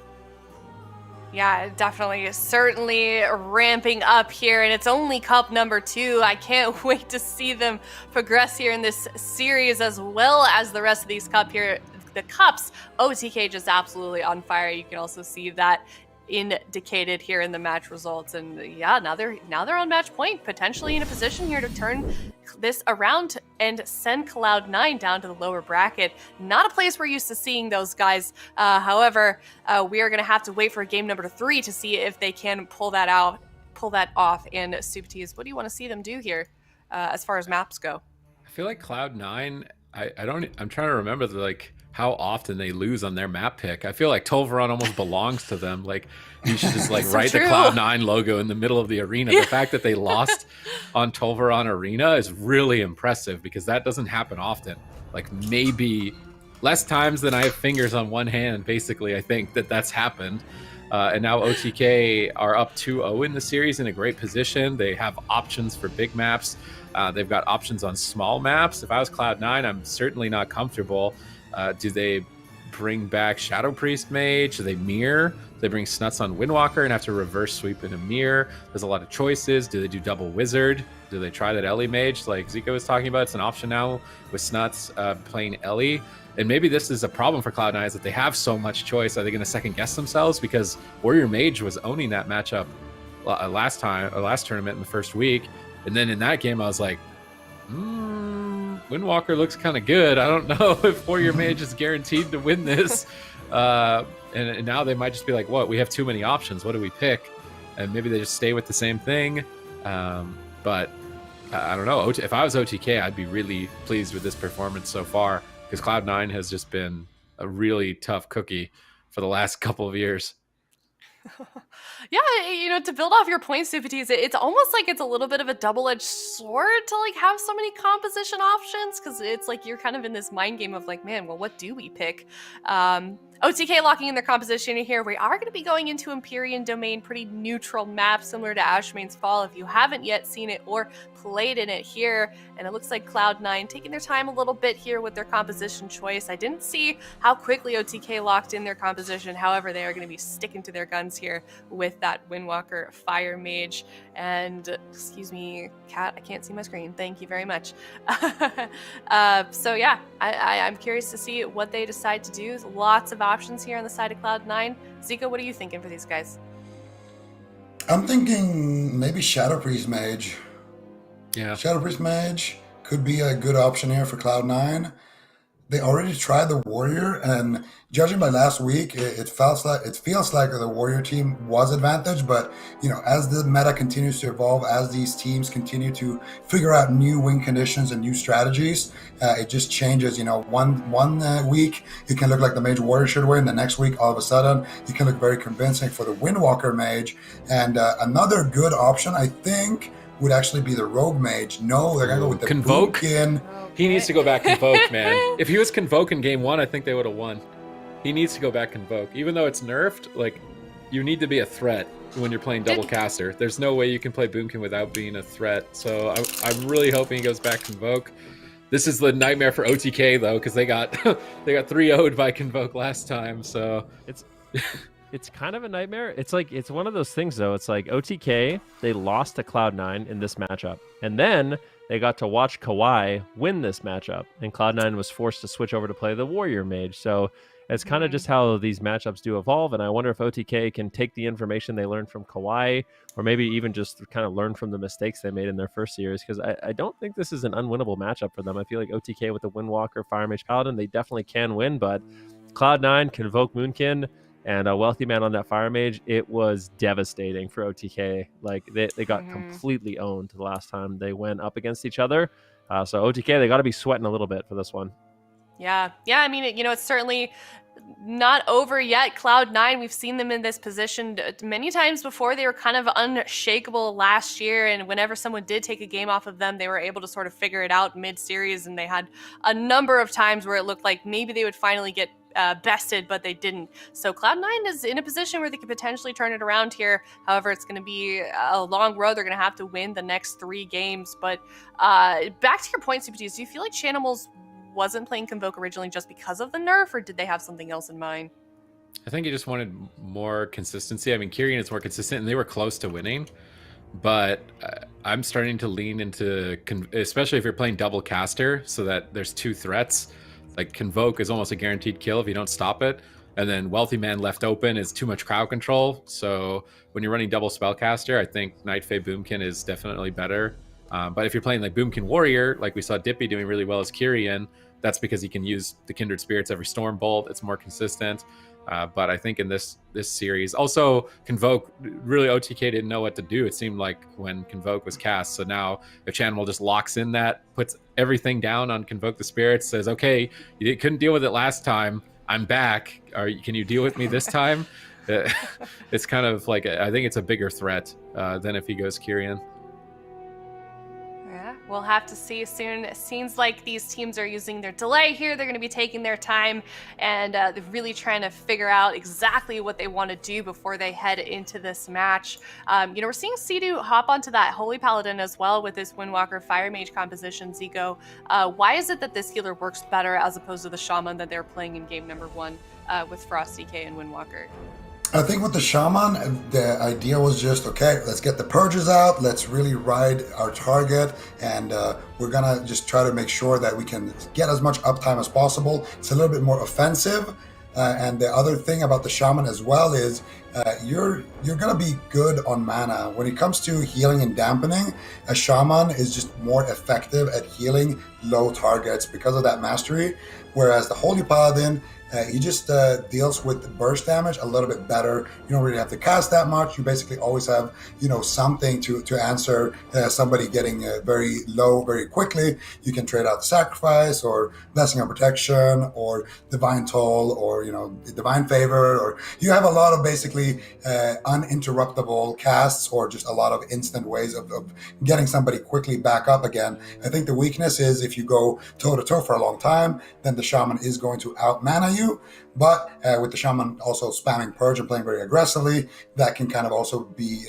Yeah, definitely. Certainly ramping up here, and it's only cup number 2. I can't wait to see them progress here in this series as well as the rest of these the cups. OTK just absolutely on fire. You can also see that indicated here in the match results, and yeah, now they're on match point, potentially in a position here to turn this around and send Cloud9 down to the lower bracket. Not a place we're used to seeing those guys. However, we are going to have to wait for game number 3 to see if they can pull that off. And Subtees, what do you want to see them do here as far as maps go? I feel like Cloud9, I'm trying to remember how often they lose on their map pick. I feel like Tolvaron almost belongs to them. Like, you should just write the Cloud9 logo in the middle of the arena. Yeah. The fact that they lost on Tolvaron Arena is really impressive because that doesn't happen often. Like, maybe less times than I have fingers on one hand, basically, I think that's happened. And now OTK are up 2-0 in the series in a great position. They have options for big maps. They've got options on small maps. If I was Cloud9, I'm certainly not comfortable. Do they bring back Shadow Priest Mage? Do they mirror? Do they bring Snuts on Windwalker and have to reverse sweep in a mirror? There's a lot of choices. Do they do double Wizard? Do they try that Ellie Mage like Zico was talking about? It's an option now with Snuts playing Ellie. And maybe this is a problem for Cloud9 is that they have so much choice. Are they going to second guess themselves? Because Warrior Mage was owning that matchup last tournament in the first week. And then in that game, I was like, Windwalker looks kind of good. I don't know if Warrior Mage is guaranteed to win this. And now they might just be like, what? We have too many options. What do we pick? And maybe they just stay with the same thing. But I don't know. If I was OTK, I'd be really pleased with this performance so far because Cloud9 has just been a really tough cookie for the last couple of years. Yeah, to build off your point, Supities, it's almost like it's a little bit of a double-edged sword to have so many composition options, because it's like you're kind of in this mind game of man, well, what do we pick? OTK locking in their composition here. We are going to be going into Empyrean Domain, pretty neutral map, similar to Ashmane's Fall. If you haven't yet seen it or played in it here, and it looks like Cloud9 taking their time a little bit here with their composition choice. I didn't see how quickly OTK locked in their composition. However, they are going to be sticking to their guns here with that Windwalker Fire Mage. And, excuse me, cat, I can't see my screen. Thank you very much. So yeah, I'm curious to see what they decide to do. There's lots of options here on the side of Cloud9. Zico, what are you thinking for these guys? I'm thinking maybe Shadow Priest Mage. Yeah. Shadow Priest Mage could be a good option here for Cloud9. They already tried the Warrior, and judging by last week, it feels like the Warrior team was advantaged. But as the meta continues to evolve, as these teams continue to figure out new win conditions and new strategies, it just changes. One week it can look like the Mage Warrior should win. The next week, all of a sudden, it can look very convincing for the Windwalker Mage. And another good option, I think, would actually be the Rogue Mage. No, they're going to go with the Convoke? Boomkin. He needs to go back Convoke, man. If he was Convoke in game 1, I think they would have won. He needs to go back Convoke. Even though it's nerfed, like, you need to be a threat when you're playing double caster. There's no way you can play Boomkin without being a threat. So I'm really hoping he goes back Convoke. This is the nightmare for OTK though, because they got 3-0'd by Convoke last time. So it's kind of a nightmare. It's like, it's one of those things though. It's like OTK, they lost to Cloud9 in this matchup, and then they got to watch Kawhi win this matchup, and Cloud9 was forced to switch over to play the Warrior Mage. So it's kind of just how these matchups do evolve, and I wonder if OTK can take the information they learned from Kawhi, or maybe even just kind of learn from the mistakes they made in their first series, because I don't think this is an unwinnable matchup for them. I feel like OTK with the Windwalker, Fire Mage, Paladin, they definitely can win, but Cloud9, Convoke Moonkin, and a Wealthy Man on that Fire Mage, it was devastating for OTK. Like, they got completely owned the last time they went up against each other. So OTK, they got to be sweating a little bit for this one. Yeah. I mean, it's certainly not over yet. Cloud9, we've seen them in this position many times before. They were kind of unshakable last year, and whenever someone did take a game off of them, they were able to sort of figure it out mid-series, and they had a number of times where it looked like maybe they would finally get bested, but they didn't. So Cloud9 is in a position where they could potentially turn it around here. However, it's going to be a long road. They're going to have to win the next 3 games. But back to your point, CPTs, do you feel like Shanimals wasn't playing Convoke originally just because of the nerf, or did they have something else in mind? I think he just wanted more consistency. I mean, Kyrian is more consistent, and they were close to winning. But I'm starting to lean into, especially if you're playing double caster, so that there's 2 threats. Like, Convoke is almost a guaranteed kill if you don't stop it. And then Wealthy Man left open is too much crowd control. So when you're running double spellcaster, I think Night Fae Boomkin is definitely better. But if you're playing like Boomkin Warrior, like we saw Dippy doing really well as Kyrian, that's because he can use the Kindred Spirits every Storm Bolt. It's more consistent. But I think in this series, also Convoke, really OTK didn't know what to do. It seemed like when Convoke was cast. So now if Chanimal just locks in that, puts everything down on Convoke the Spirits, says, okay, you couldn't deal with it last time. I'm back. Can you deal with me this time? It's kind of like, I think it's a bigger threat than if he goes Kyrian. We'll have to see soon. It seems like these teams are using their delay here. They're going to be taking their time and they're really trying to figure out exactly what they want to do before they head into this match. We're seeing Sea-Doo hop onto that Holy Paladin as well with this Windwalker Fire Mage composition, Zico. Why is it that this healer works better as opposed to the Shaman that they're playing in game number 1 with Frost DK and Windwalker? I think with the Shaman, the idea was just, okay, let's get the purges out, let's really ride our target, and we're gonna just try to make sure that we can get as much uptime as possible. It's a little bit more offensive, and the other thing about the Shaman as well is you're gonna be good on mana. When it comes to healing and dampening, a Shaman is just more effective at healing low targets because of that mastery, whereas the Holy Paladin, he just deals with burst damage a little bit better. You don't really have to cast that much. You basically always have, something to answer somebody getting very low very quickly. You can trade out the sacrifice or blessing of protection or divine toll or divine favor, or you have a lot of basically uninterruptible casts or just a lot of instant ways of getting somebody quickly back up again. I think the weakness is if you go toe to toe for a long time, then the Shaman is going to out mana you. But with the Shaman also spamming Purge and playing very aggressively, that can kind of also be,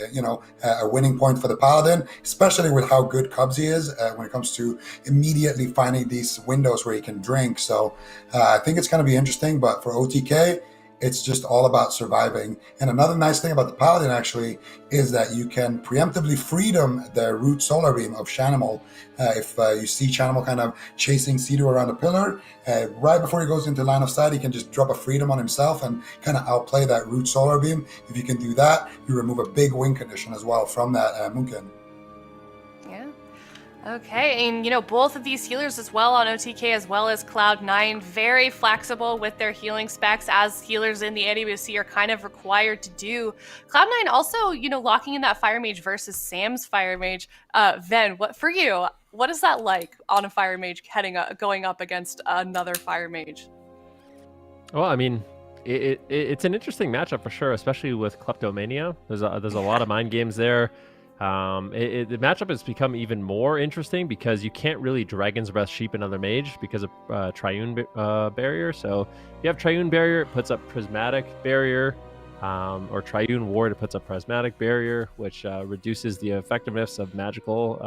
a winning point for the Paladin, especially with how good Cubsy is when it comes to immediately finding these windows where he can drink. So I think it's going to be interesting, but for OTK, it's just all about surviving. And another nice thing about the Paladin actually is that you can preemptively freedom the root solar beam of Shanimal. If you see Shanimal kind of chasing Sea-Doo around a pillar, right before he goes into line of sight, he can just drop a freedom on himself and kind of outplay that root solar beam. If you can do that, you remove a big win condition as well from that Moonkin. Okay, and both of these healers as well on OTK as well as Cloud9, very flexible with their healing specs, as healers in the AWC are kind of required to do. Cloud9 also, locking in that Fire Mage versus Sam's Fire Mage. Ven, for you, what is that like on a Fire Mage going up against another Fire Mage? Well, I mean, it's an interesting matchup for sure, especially with Kleptomania. There's a lot of mind games there. The matchup has become even more interesting because you can't really Dragon's Breath Sheep another mage because of Triune Barrier. So if you have Triune Barrier, it puts up Prismatic Barrier, or Triune Ward, it puts up Prismatic Barrier, which reduces the effectiveness of magical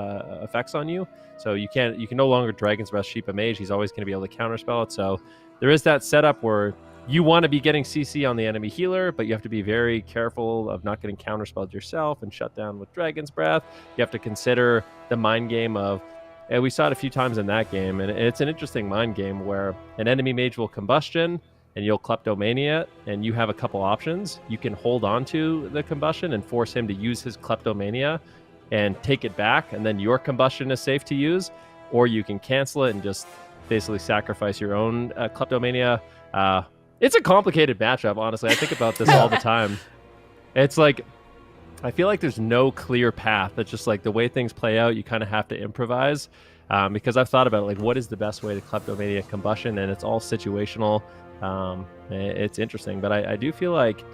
effects on you. So you can no longer Dragon's Breath Sheep a mage. He's always going to be able to counterspell it. So there is that setup where you want to be getting CC on the enemy healer, but you have to be very careful of not getting counterspelled yourself and shut down with Dragon's Breath. You have to consider the mind game of, and we saw it a few times in that game, and it's an interesting mind game where an enemy mage will combustion and you'll kleptomania, and you have a couple options. You can hold on to the combustion and force him to use his kleptomania and take it back, and then your combustion is safe to use, or you can cancel it and just basically sacrifice your own kleptomania. It's a complicated matchup, honestly. I think about this all the time. It's like, I feel like there's no clear path. It's just like the way things play out, you kind of have to improvise. Because I've thought about, like, what is the best way to kleptomania combustion, and it's all situational. It's interesting, but I do feel like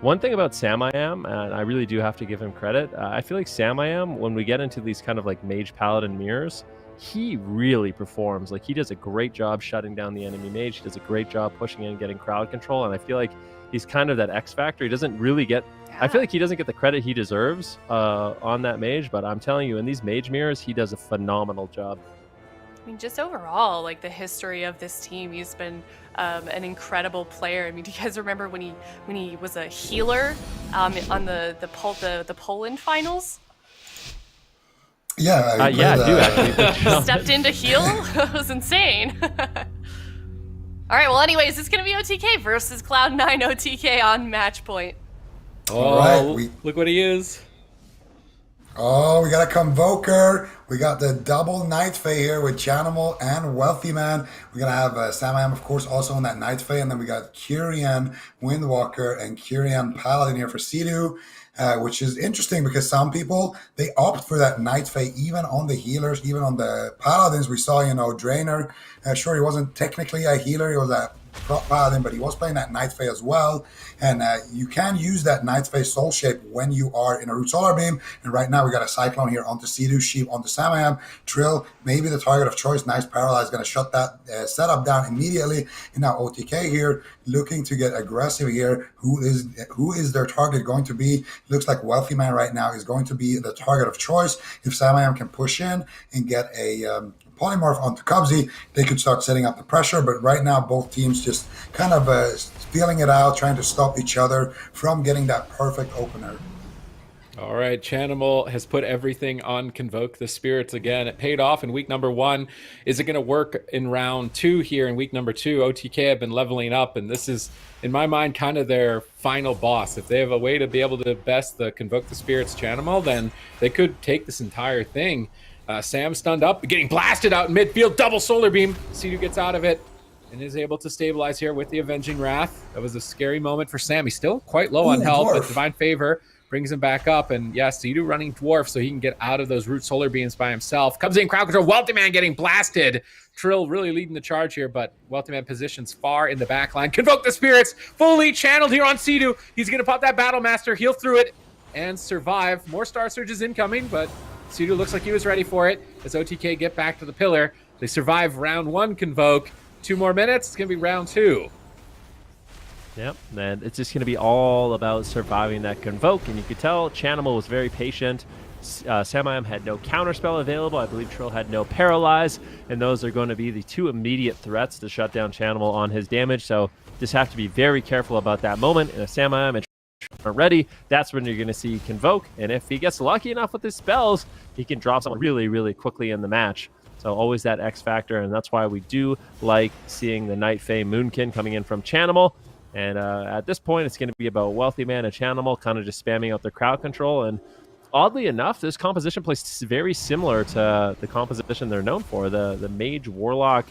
one thing about Samayam, and I really do have to give him credit, I feel like Samayam, when we get into these kind of like mage paladin mirrors, he really performs. Like, he does a great job shutting down the enemy mage. He does a great job pushing in and getting crowd control, and I feel like he's kind of that X factor. He doesn't really get, I feel like he doesn't get the credit he deserves on that mage, but I'm telling you, in these mage mirrors, he does a phenomenal job. I mean, just overall, like the history of this team, he's been an incredible player. I mean, do you guys remember when he was a healer on the Poland finals? Yeah, I do actually. Stepped in to heal. It was insane. All right. Well, anyways, it's gonna be OTK versus Cloud9 OTK on match point. Oh, right, look what he is. Oh, we got a Convoker. We got the double Night Fae here with Chanimal and Wealthy Man. We're going to have Samayam, of course, also on that Night Fae. And then we got Kyrian Windwalker and Kyrian Paladin here for Sidu, which is interesting because some people, they opt for that Night Fae, even on the healers, even on the Paladins. We saw, Drainer. Sure, he wasn't technically a healer. He was a Paladin, but he was playing that Night Fae as well. And you can use that Night Fae Soul Shape when you are in a Root Solar Beam. And right now we got a Cyclone here onto Sidu, Sheep onto Samayam. Trill, maybe the target of choice. Nice Paralyze, going to shut that setup down immediately. And now OTK here, looking to get aggressive here. Who is their target going to be? Looks like Wealthy Man right now is going to be the target of choice. If Samayam can push in and get a polymorph onto Cubsy, they could start setting up the pressure, but right now both teams just kind of feeling it out, trying to stop each other from getting that perfect opener. All right, Chanimal has put everything on Convoke the Spirits again. It paid off in week number 1. Is it going to work in round 2 here in week number 2? OTK have been leveling up, and this is, in my mind, kind of their final boss. If they have a way to be able to best the Convoke the Spirits Chanimal, then they could take this entire thing. Sam stunned up, getting blasted out in midfield, double solar beam. Sidu gets out of it and is able to stabilize here with the Avenging Wrath. That was a scary moment for Sam. He's still quite low on health, but Divine Favor brings him back up. And yeah, Sidu running Dwarf so he can get out of those Root Solar Beams by himself. Comes in, crowd control, Wealthy Man getting blasted. Trill really leading the charge here, but Wealthy Man positions far in the back line. Convoke the Spirits, fully channeled here on Sidu. He's going to pop that Battle Master, heal through it, and survive. More Star Surges incoming, but Sidu looks like he was ready for it as OTK get back to the pillar. They survive round 1 Convoke. 2 more minutes, it's going to be round 2. Yep, and it's just going to be all about surviving that Convoke, and you could tell Chanimal was very patient. Samayam had no counterspell available. I believe Trill had no Paralyze, and those are going to be the 2 immediate threats to shut down Chanimal on his damage, so just have to be very careful about that moment. And if Samayam and are ready, that's when you're going to see Convoke, and if he gets lucky enough with his spells, he can drop someone really, really quickly in the match. So always that X factor, and that's why we do like seeing the Night Fae Moonkin coming in from Chanimal. And at this point, it's going to be about Wealthy Man and Chanimal kind of just spamming out their crowd control. And oddly enough, this composition plays very similar to the composition they're known for, the Mage Warlock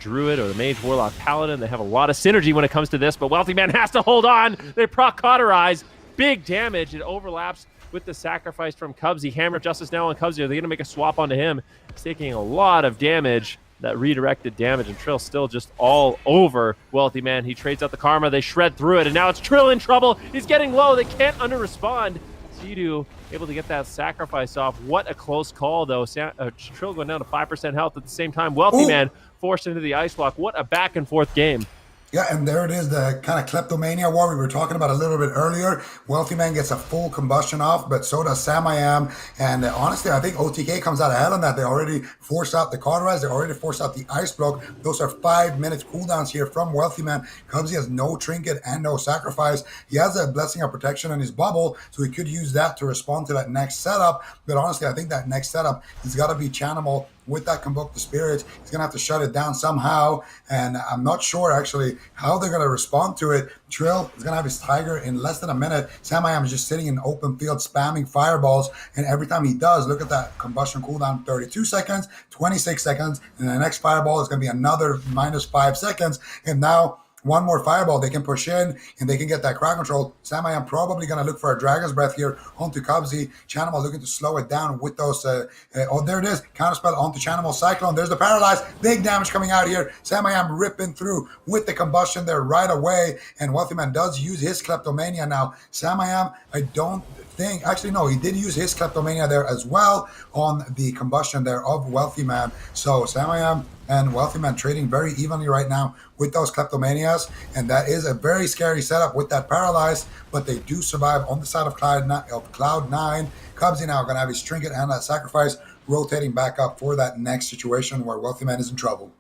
Druid or the Mage Warlock Paladin. They have a lot of synergy when it comes to this, but Wealthy Man has to hold on. They proc cauterize. Big damage. It overlaps with the sacrifice from Cubsy. Hammer of Justice now on Cubsy. Are they going to make a swap onto him? He's taking a lot of damage, that redirected damage, and Trill still just all over Wealthy Man. He trades out the Karma. They shred through it, and now it's Trill in trouble. He's getting low. They can't under-respond. Sea-Doo able to get that sacrifice off. What a close call, though. Trill going down to 5% health at the same time. Wealthy Man forced into the ice block. What a back-and-forth game. Yeah, and there it is, the kind of kleptomania war we were talking about a little bit earlier. Wealthy Man gets a full combustion off, but so does Sam I Am. And honestly, I think OTK comes out ahead on that. They already forced out the cauterize. They already forced out the ice block. Those are 5 minutes cooldowns here from Wealthy Man. Cubsy has no trinket and no sacrifice. He has a blessing of protection in his bubble, so he could use that to respond to that next setup. But honestly, I think that next setup has got to be Chanimal with that Convoke the Spirits. He's going to have to shut it down somehow, and I'm not sure actually how they're going to respond to it. Trill is going to have his Tiger in less than a minute. Sam I Am is just sitting in open field spamming fireballs, and every time he does, look at that combustion cooldown, 32 seconds, 26 seconds, and the next fireball is going to be another -5 seconds, and now one more fireball they can push in, and they can get that crowd control. Sam I Am probably going to look for a Dragon's Breath here onto Cubsy. Chanimal looking to slow it down with those. There it is. Counterspell onto Chanimal Cyclone. There's the Paralyze. Big damage coming out here. Sam I Am ripping through with the combustion there right away. And Wealthy Man does use his Kleptomania now. Sam I Am, I don't think, actually no, he did use his Kleptomania there as well on the combustion there of Wealthy Man. So Sam I Am and Wealthy Man trading very evenly right now with those Kleptomanias, and that is a very scary setup with that Paralyze, but they do survive on the side of Cloud9. Cubsy now going to have his Trinket and that Sacrifice rotating back up for that next situation where Wealthy Man is in trouble.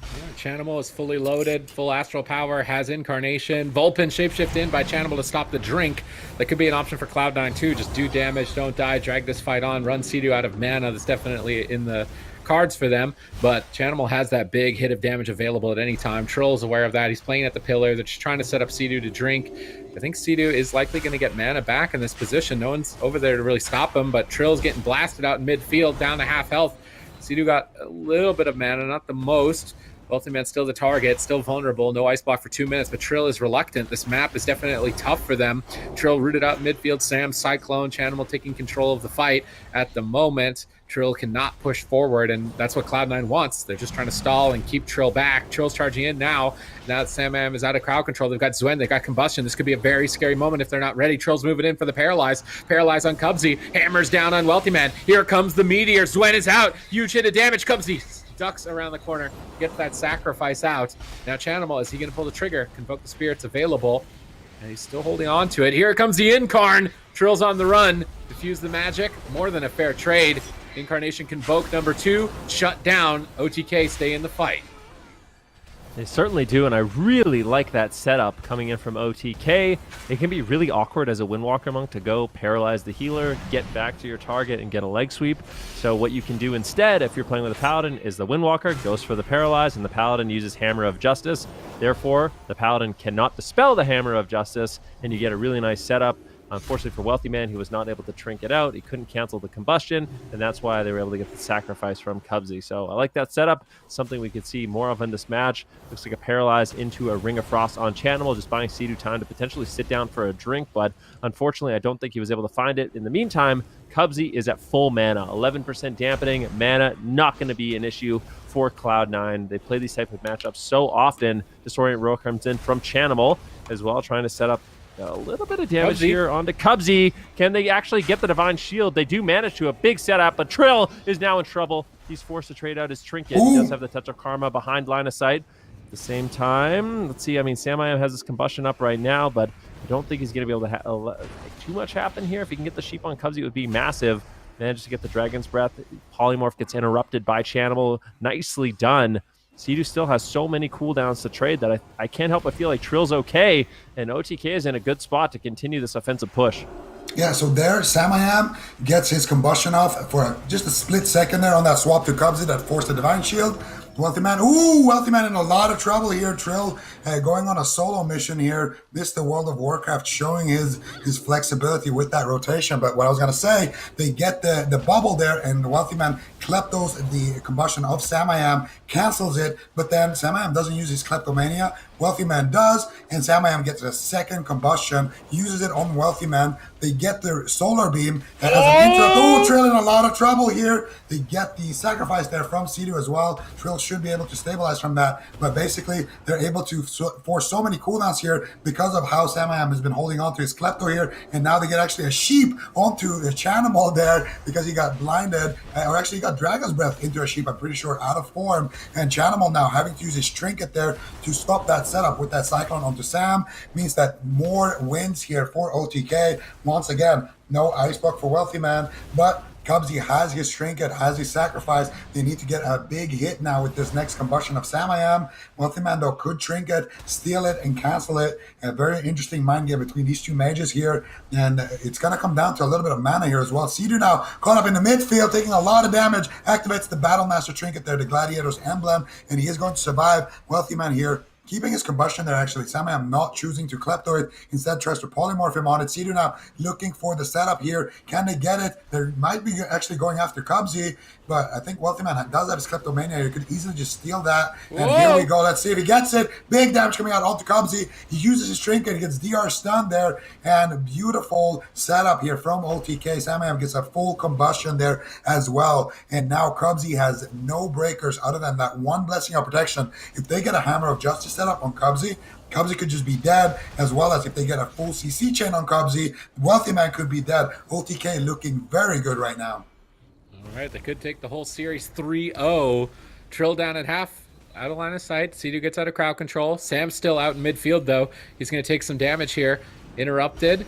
Yeah, Chanimal is fully loaded, full Astral Power, has Incarnation. Vulpin shapeshift in by Chanimal to stop the drink. That could be an option for Cloud9 too. Just do damage, don't die, drag this fight on, run Sea-Doo out of mana. That's definitely in the cards for them, but Chanimal has that big hit of damage available at any time. Trill's aware of that. He's playing at the pillar. They're just trying to set up Sea-Doo to drink. I think Sea-Doo is likely going to get mana back in this position. No one's over there to really stop him, but Trill's getting blasted out in midfield, down to half health. Sea-Doo got a little bit of mana, not the most. Wealthy Man still the target, still vulnerable. No ice block for 2 minutes, but Trill is reluctant. This map is definitely tough for them. Trill rooted out in midfield. Sam, Cyclone, Chanimal taking control of the fight at the moment. Trill cannot push forward, and that's what Cloud9 wants. They're just trying to stall and keep Trill back. Trill's charging in now. Now that Sam Am is out of crowd control, they've got Zwen, they've got Combustion. This could be a very scary moment if they're not ready. Trill's moving in for the Paralyze. Paralyze on Cubsy. Hammers down on Wealthy Man. Here comes the Meteor. Zwen is out. Huge hit of damage. Cubsy ducks around the corner, gets that sacrifice out. Now Chanimal, is he going to pull the trigger? Convoke the Spirits available, and he's still holding on to it. Here comes the Incarn. Trill's on the run. Diffuse the magic. More than a fair trade. Incarnation Convoke number 2. Shut down. OTK stay in the fight. They certainly do, and I really like that setup coming in from OTK. It can be really awkward as a Windwalker Monk to go paralyze the healer, get back to your target, and get a leg sweep. So what you can do instead, if you're playing with a Paladin, is the Windwalker goes for the Paralyze, and the Paladin uses Hammer of Justice. Therefore, the Paladin cannot dispel the Hammer of Justice, and you get a really nice setup. Unfortunately for Wealthy Man, he was not able to trink it out. He couldn't cancel the combustion, and that's why they were able to get the sacrifice from Cubsy. So I like that setup. Something we could see more of in this match. Looks like a Paralyze into a Ring of Frost on Chanimal, just buying Sea-Doo time to potentially sit down for a drink, but unfortunately I don't think he was able to find it. In the meantime, Cubsy is at full mana. 11% dampening. Mana not going to be an issue for Cloud9. They play these type of matchups so often. Disorient Roar comes in from Chanimal as well, trying to set up a little bit of damage here onto Cubsy. Can they actually get the Divine Shield? They do manage to. A big setup, but Trill is now in trouble. He's forced to trade out his Trinket. He does have the Touch of Karma behind line of sight. At the same time, let's see. I mean, Sam I Am has his combustion up right now, but I don't think he's going to be able to make too much happen here. If he can get the Sheep on Cubsy, it would be massive. Manages to get the Dragon's Breath. Polymorph gets interrupted by Chanimal. Nicely done. Sea-Doo still has so many cooldowns to trade that I can't help but feel like Trill's okay, and OTK is in a good spot to continue this offensive push. Yeah, so there, Sam I Am gets his combustion off for just a split second there on that swap to Cubsy that forced the Divine Shield. Wealthy Man, Wealthy Man in a lot of trouble here. Trill going on a solo mission here. This the World of Warcraft showing his flexibility with that rotation. But what I was going to say, they get the bubble there, and the Wealthy Man kleptos the combustion of Sam I Am, cancels it, but then Sam I Am doesn't use his kleptomania. Wealthy Man does, and Sam I Am gets a second combustion, uses it on Wealthy Man. They get the solar beam, and as an interrupt, Trill in a a lot of trouble here. They get the sacrifice there from Sea-Doo as well. Trill should be able to stabilize from that, but basically they're able to force so many cooldowns here because of how Samayam has been holding on to his Klepto here, and now they get actually a sheep onto the Chanimal there because he got blinded, or actually he got Dragon's Breath into a sheep, I'm pretty sure, out of form, and Chanimal now having to use his trinket there to stop that setup with that Cyclone onto Sam means that more wins here for OTK. Once again, no Ice Block for Wealthy Man, but Cubsy has his trinket, has his sacrifice. They need to get a big hit now with this next combustion of Samayam. Wealthy Man, though, could trinket, steal it, and cancel it. A very interesting mind game between these two mages here, and it's going to come down to a little bit of mana here as well. Sea-Doo now caught up in the midfield, taking a lot of damage, activates the Battle Master trinket there, the Gladiator's emblem, and he is going to survive. Wealthy Man here keeping his combustion there, actually. Samayam not choosing to Klepto it, instead tries to polymorph him on it. Sea-Doo now looking for the setup here. Can they get it? They might be actually going after Cubsy, but I think Wealthy Man does have his Kleptomania. He could easily just steal that. And here we go. Let's see if he gets it. Big damage coming out onto Cubsy. He uses his trinket. He gets DR stunned there. And beautiful setup here from OTK. Samayam gets a full combustion there as well. And now Cubsy has no breakers other than that one Blessing of Protection. If they get a Hammer of Justice setup on Cubsy, Cubsy could just be dead, as well as if they get a full CC chain on Cubsy, Wealthy Man could be dead. OTK looking very good right now. All right, they could take the whole series 3-0. Trill down at half, out of line of sight. Sea-Doo gets out of crowd control. Sam's still out in midfield, though. He's going to take some damage here. Interrupted.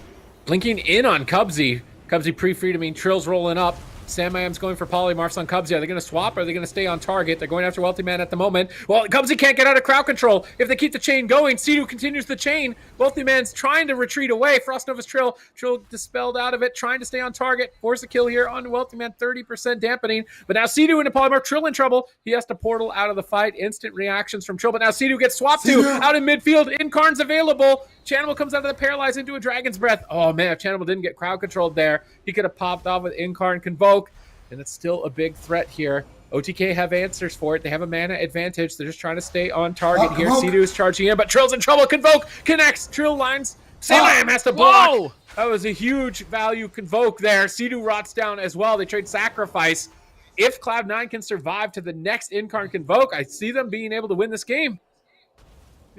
Blinking in on Cubsy. Cubsy pre-freedom, Trill's rolling up. Samayam's going for polymorphs on Cubsy. Are they going to swap or are they going to stay on target? They're going after Wealthy Man at the moment. Well, Cubsy can't get out of crowd control. If they keep the chain going, Sea-Doo continues the chain. Wealthy Man's trying to retreat away. Frost Nova's Trill. Trill dispelled out of it, trying to stay on target. Force a kill here on Wealthy Man, 30% dampening. But now Sea-Doo into polymorph. Trill in trouble. He has to portal out of the fight. Instant reactions from Trill. But now Sea-Doo gets swapped to out in midfield. Incarn's available. Chanimal comes out of the paralyzed into a Dragon's Breath. Oh man, if Chanimal didn't get crowd controlled there, he could have popped off with Incarn Convoke. And it's still a big threat here. OTK have answers for it. They have a mana advantage. They're just trying to stay on target here. Sea-Doo is charging in, but Trill's in trouble. Convoke connects. Trill lines. Samayam has to block. Whoa! That was a huge value Convoke there. Sea-Doo rots down as well. They trade Sacrifice. If Cloud9 can survive to the next Incarn Convoke, I see them being able to win this game.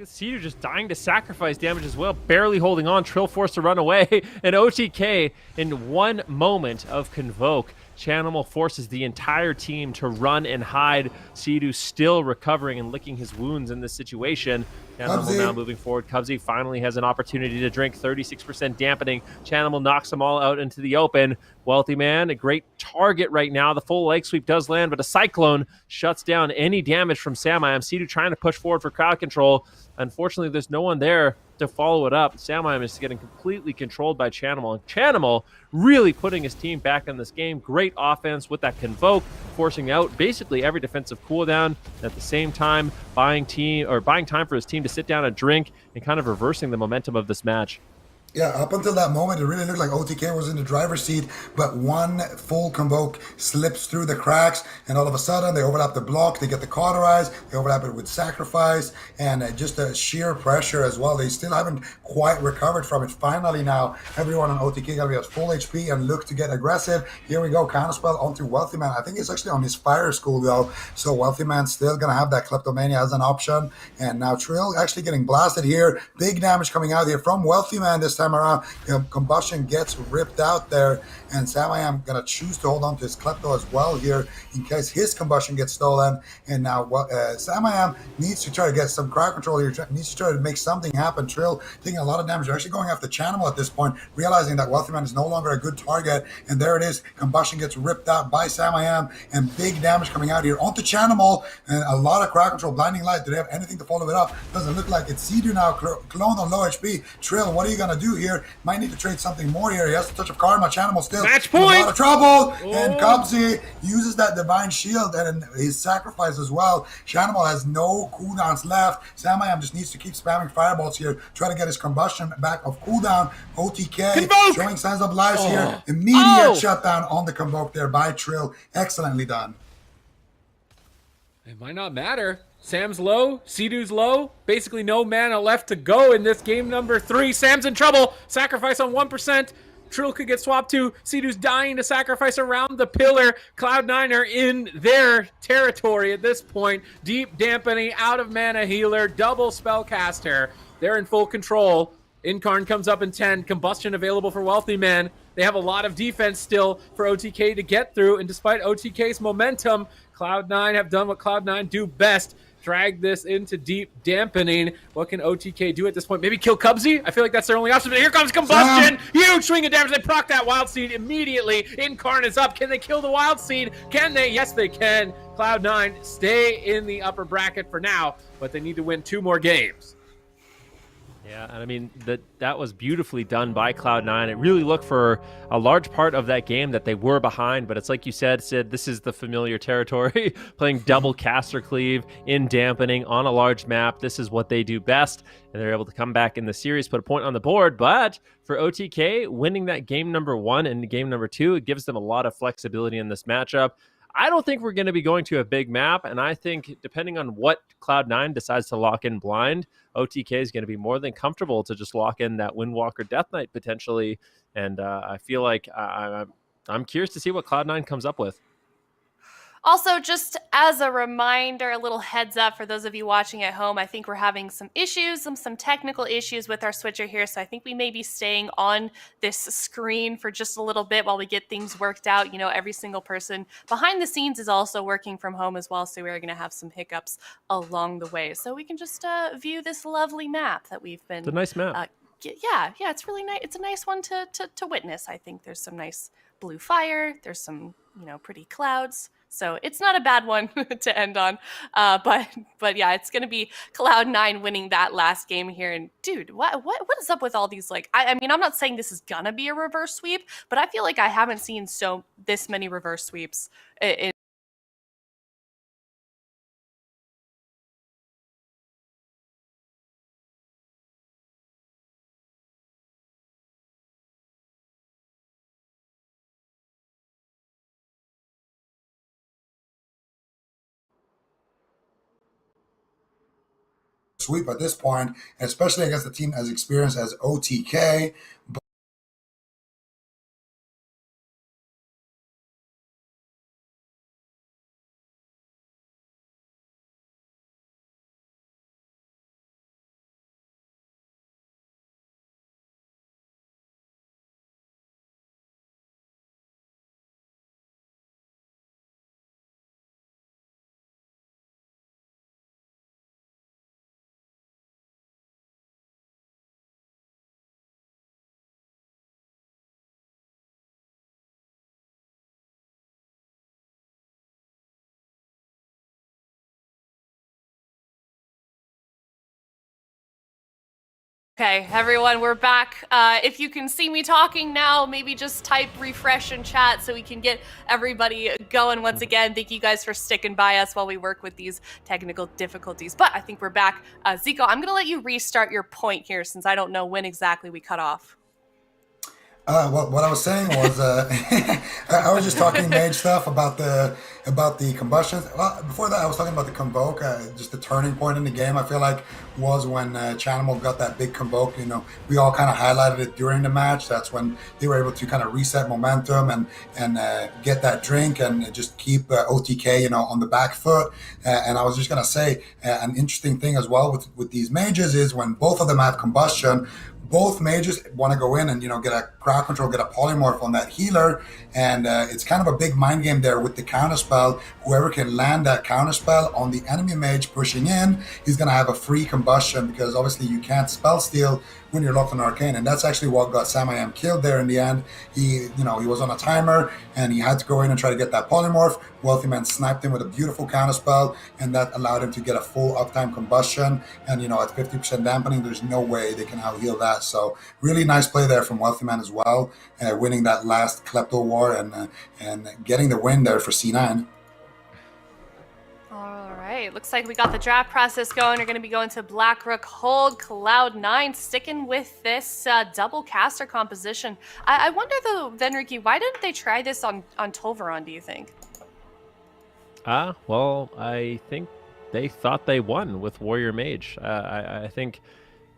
Sea-Doo just dying to sacrifice damage as well, barely holding on. Trill forced to run away. And OTK, in one moment of Convoke, Chanimal forces the entire team to run and hide. Sea-Doo still recovering and licking his wounds in this situation. Chanimal now moving forward. Cubsy finally has an opportunity to drink. 36% dampening. Chanimal knocks them all out into the open. Wealthy Man, a great target right now. The full leg sweep does land, but a Cyclone shuts down any damage from Samayam. Sea-Doo trying to push forward for crowd control. Unfortunately, there's no one there to follow it up. Samayam is getting completely controlled by Chanimal. And Chanimal really putting his team back in this game. Great offense with that Convoke, forcing out basically every defensive cooldown. At the same time, buying time for his team to sit down and drink and kind of reversing the momentum of this match. Yeah, up until that moment, it really looked like OTK was in the driver's seat, but one full Convoke slips through the cracks, and all of a sudden, they overlap the block, they get the Cauterize, they overlap it with Sacrifice, and just a sheer pressure as well. They still haven't quite recovered from it. Finally now, everyone on OTK going to be at full HP and look to get aggressive. Here we go, Counterspell onto Wealthy Man. I think it's actually on his Fire School, though, so Wealthy Man's still going to have that Kleptomania as an option, and now Trill actually getting blasted here. Big damage coming out here from Wealthy Man this time around. Combustion gets ripped out there, and Samayam gonna choose to hold on to his Klepto as well here in case his combustion gets stolen. And now Samayam needs to try to get some crowd control here, needs to try to make something happen. Trill taking a lot of damage. They're actually going after Chanimal at this point, realizing that Wealthy Man is no longer a good target, and there it is. Combustion gets ripped out by Samayam, and big damage coming out here onto Chanimal, and a lot of crowd control. Blinding Light, do they have anything to follow it up? Doesn't look like it. Sea-Doo now cloned on low HP. Trill, what are you gonna do here? Might need to trade something more here. He has to touch of Karma. Chanimal still match in point. a lot of trouble. And Cubsy uses that Divine Shield and his sacrifice as well. Chanimal has no cooldowns left. Samayam just needs to keep spamming fireballs here. Try to get his combustion back of cooldown. OTK Convoke! Showing signs of life here. Immediate shutdown on the Convoke there by Trill. Excellently done. It might not matter. Sam's low, Sea-Doo's low, basically no mana left to go in this game number 3. Sam's in trouble, sacrifice on 1%. Trill could get swapped to. Sidu's dying to sacrifice around the pillar. Cloud9 are in their territory at this point. Deep dampening, out of mana healer, double spellcaster. They're in full control. Incarn comes up in 10. Combustion available for Wealthy Man. They have a lot of defense still for OTK to get through. And despite OTK's momentum, Cloud9 have done what Cloud9 do best. Drag this into deep dampening. What can OTK do at this point? Maybe kill Cubsy? I feel like that's their only option. But here comes Combustion. Huge swing of damage. They proc that Wild Seed immediately. Incarn is up. Can they kill the Wild Seed? Can they? Yes, they can. Cloud9 stay in the upper bracket for now, but they need to win 2 more games. Yeah, and I mean, that was beautifully done by Cloud9. It really looked for a large part of that game that they were behind, but it's like you said, Sid, this is the familiar territory, playing double caster cleave in dampening on a large map. This is what they do best, and they're able to come back in the series, put a point on the board. But for OTK, winning that game number 1 and game number 2, it gives them a lot of flexibility in this matchup. I don't think we're going to be going to a big map, and I think depending on what Cloud9 decides to lock in blind, OTK is going to be more than comfortable to just lock in that Windwalker Death Knight potentially, and I feel like I'm curious to see what Cloud9 comes up with. Also, just as a reminder, a little heads up for those of you watching at home, I think we're having some issues, some technical issues with our switcher here, so I think we may be staying on this screen for just a little bit while we get things worked out. You know, every single person behind the scenes is also working from home as well, so we're going to have some hiccups along the way. So we can just view this lovely map that we've been... It's a nice map. Yeah, it's really nice. It's a nice one to witness. I think there's some nice blue fire. There's some, pretty clouds. So it's not a bad one to end on. But yeah, it's going to be Cloud9 winning that last game here. And dude, what is up with all these, I mean, I'm not saying this is going to be a reverse sweep, but I feel like I haven't seen this many reverse sweeps in sweep at this point, especially against a team as experienced as OTK. Okay, everyone, we're back. If you can see me talking now, maybe just type refresh in chat so we can get everybody going once again. Thank you guys for sticking by us while we work with these technical difficulties. But I think we're back. Zico, I'm going to let you restart your point here since I don't know when exactly we cut off. Well, what I was saying was, I was just talking mage stuff about the combustions. Well, before that, I was talking about the convoke. Just the turning point in the game, I feel like, was when Chanimal got that big convoke. We all kind of highlighted it during the match. That's when they were able to kind of reset momentum and get that drink and just keep OTK, on the back foot. And I was just gonna say an interesting thing as well with these mages is when both of them have combustion. Both mages want to go in and, get a crowd control, get a polymorph on that healer. And it's kind of a big mind game there with the counterspell. Whoever can land that counterspell on the enemy mage pushing in, he's going to have a free combustion because obviously you can't spell steal when you're locked on arcane. And that's actually what got Samayam killed there in the end. He was on a timer and he had to go in and try to get that polymorph. Wealthy Man sniped him with a beautiful counterspell and that allowed him to get a full uptime combustion. And, at 50% dampening, there's no way they can out-heal that. So really nice play there from Wealthy Man as well, winning that last Klepto war and getting the win there for C9. All right, looks like we got the draft process going. We're going to be going to Blackrook Hold, Cloud9, sticking with this double caster composition. I wonder though, Venriki, why didn't they try this on Tolvaron, do you think? Well, I think they thought they won with Warrior Mage. I think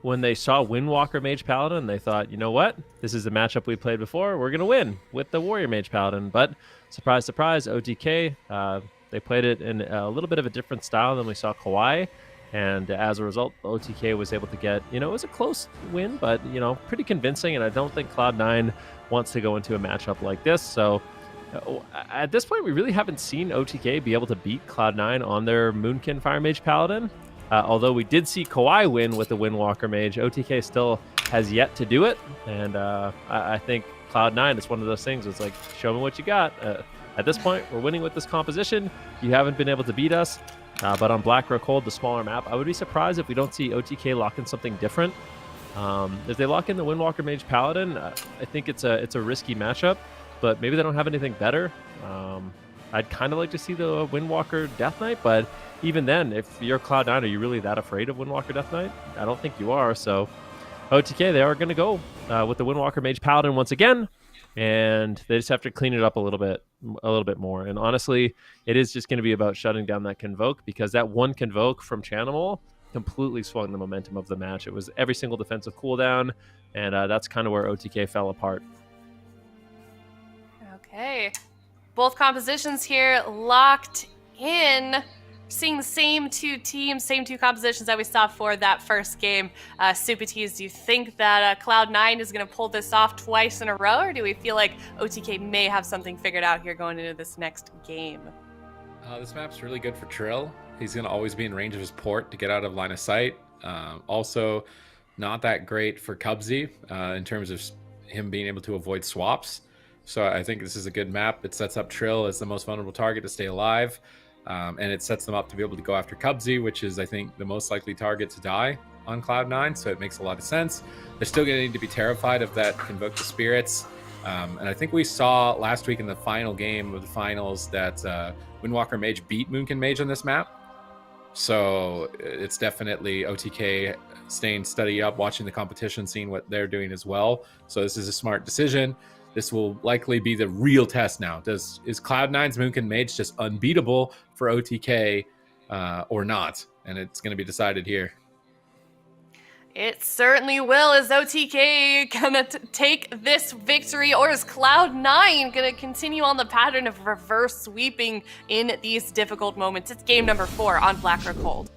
when they saw Windwalker Mage Paladin, they thought, you know what? This is a matchup we played before. We're going to win with the Warrior Mage Paladin. But surprise, surprise, OTK, they played it in a little bit of a different style than we saw Kawhi. And as a result, OTK was able to get, it was a close win, but, pretty convincing. And I don't think Cloud9 wants to go into a matchup like this. So at this point, we really haven't seen OTK be able to beat Cloud9 on their Moonkin Fire Mage Paladin. Although we did see Kawhi win with the Windwalker Mage, OTK still has yet to do it. And I think Cloud9 is one of those things. It's like, show me what you got. At this point, we're winning with this composition. You haven't been able to beat us. But on Black Rock Cold, the smaller map, I would be surprised if we don't see OTK lock in something different. If they lock in the Windwalker Mage Paladin, I think it's a risky matchup. But maybe they don't have anything better. I'd kind of like to see the Windwalker Death Knight, but even then, if you're Cloud9, are you really that afraid of Windwalker Death Knight? I don't think you are. So OTK, they are going to go with the Windwalker Mage Paladin once again, and they just have to clean it up a little bit more. And honestly, it is just going to be about shutting down that Convoke, because that one Convoke from Chanimal completely swung the momentum of the match. It was every single defensive cooldown, and that's kind of where OTK fell apart. Okay. Both compositions here locked in. Seeing the same two teams, same two compositions that we saw for that first game. Supatees, do you think that Cloud9 is going to pull this off twice in a row, or do we feel like OTK may have something figured out here going into this next game? This map's really good for Trill. He's going to always be in range of his port to get out of line of sight. Also, not that great for Cubsy in terms of him being able to avoid swaps. So I think this is a good map. It sets up Trill as the most vulnerable target to stay alive. And it sets them up to be able to go after Cubsy, which is, I think, the most likely target to die on Cloud9. So it makes a lot of sense. They're still going to need to be terrified of that Convoke the Spirits. And I think we saw last week in the final game of the finals that Windwalker Mage beat Moonkin Mage on this map. So it's definitely OTK staying steady up, watching the competition, seeing what they're doing as well. So this is a smart decision. This will likely be the real test now. Is Cloud9's Moonkin Mage just unbeatable for OTK or not? And it's going to be decided here. It certainly will. Is OTK gonna take this victory, or is Cloud9 gonna continue on the pattern of reverse sweeping in these difficult moments? It's game number 4 on Black or Cold.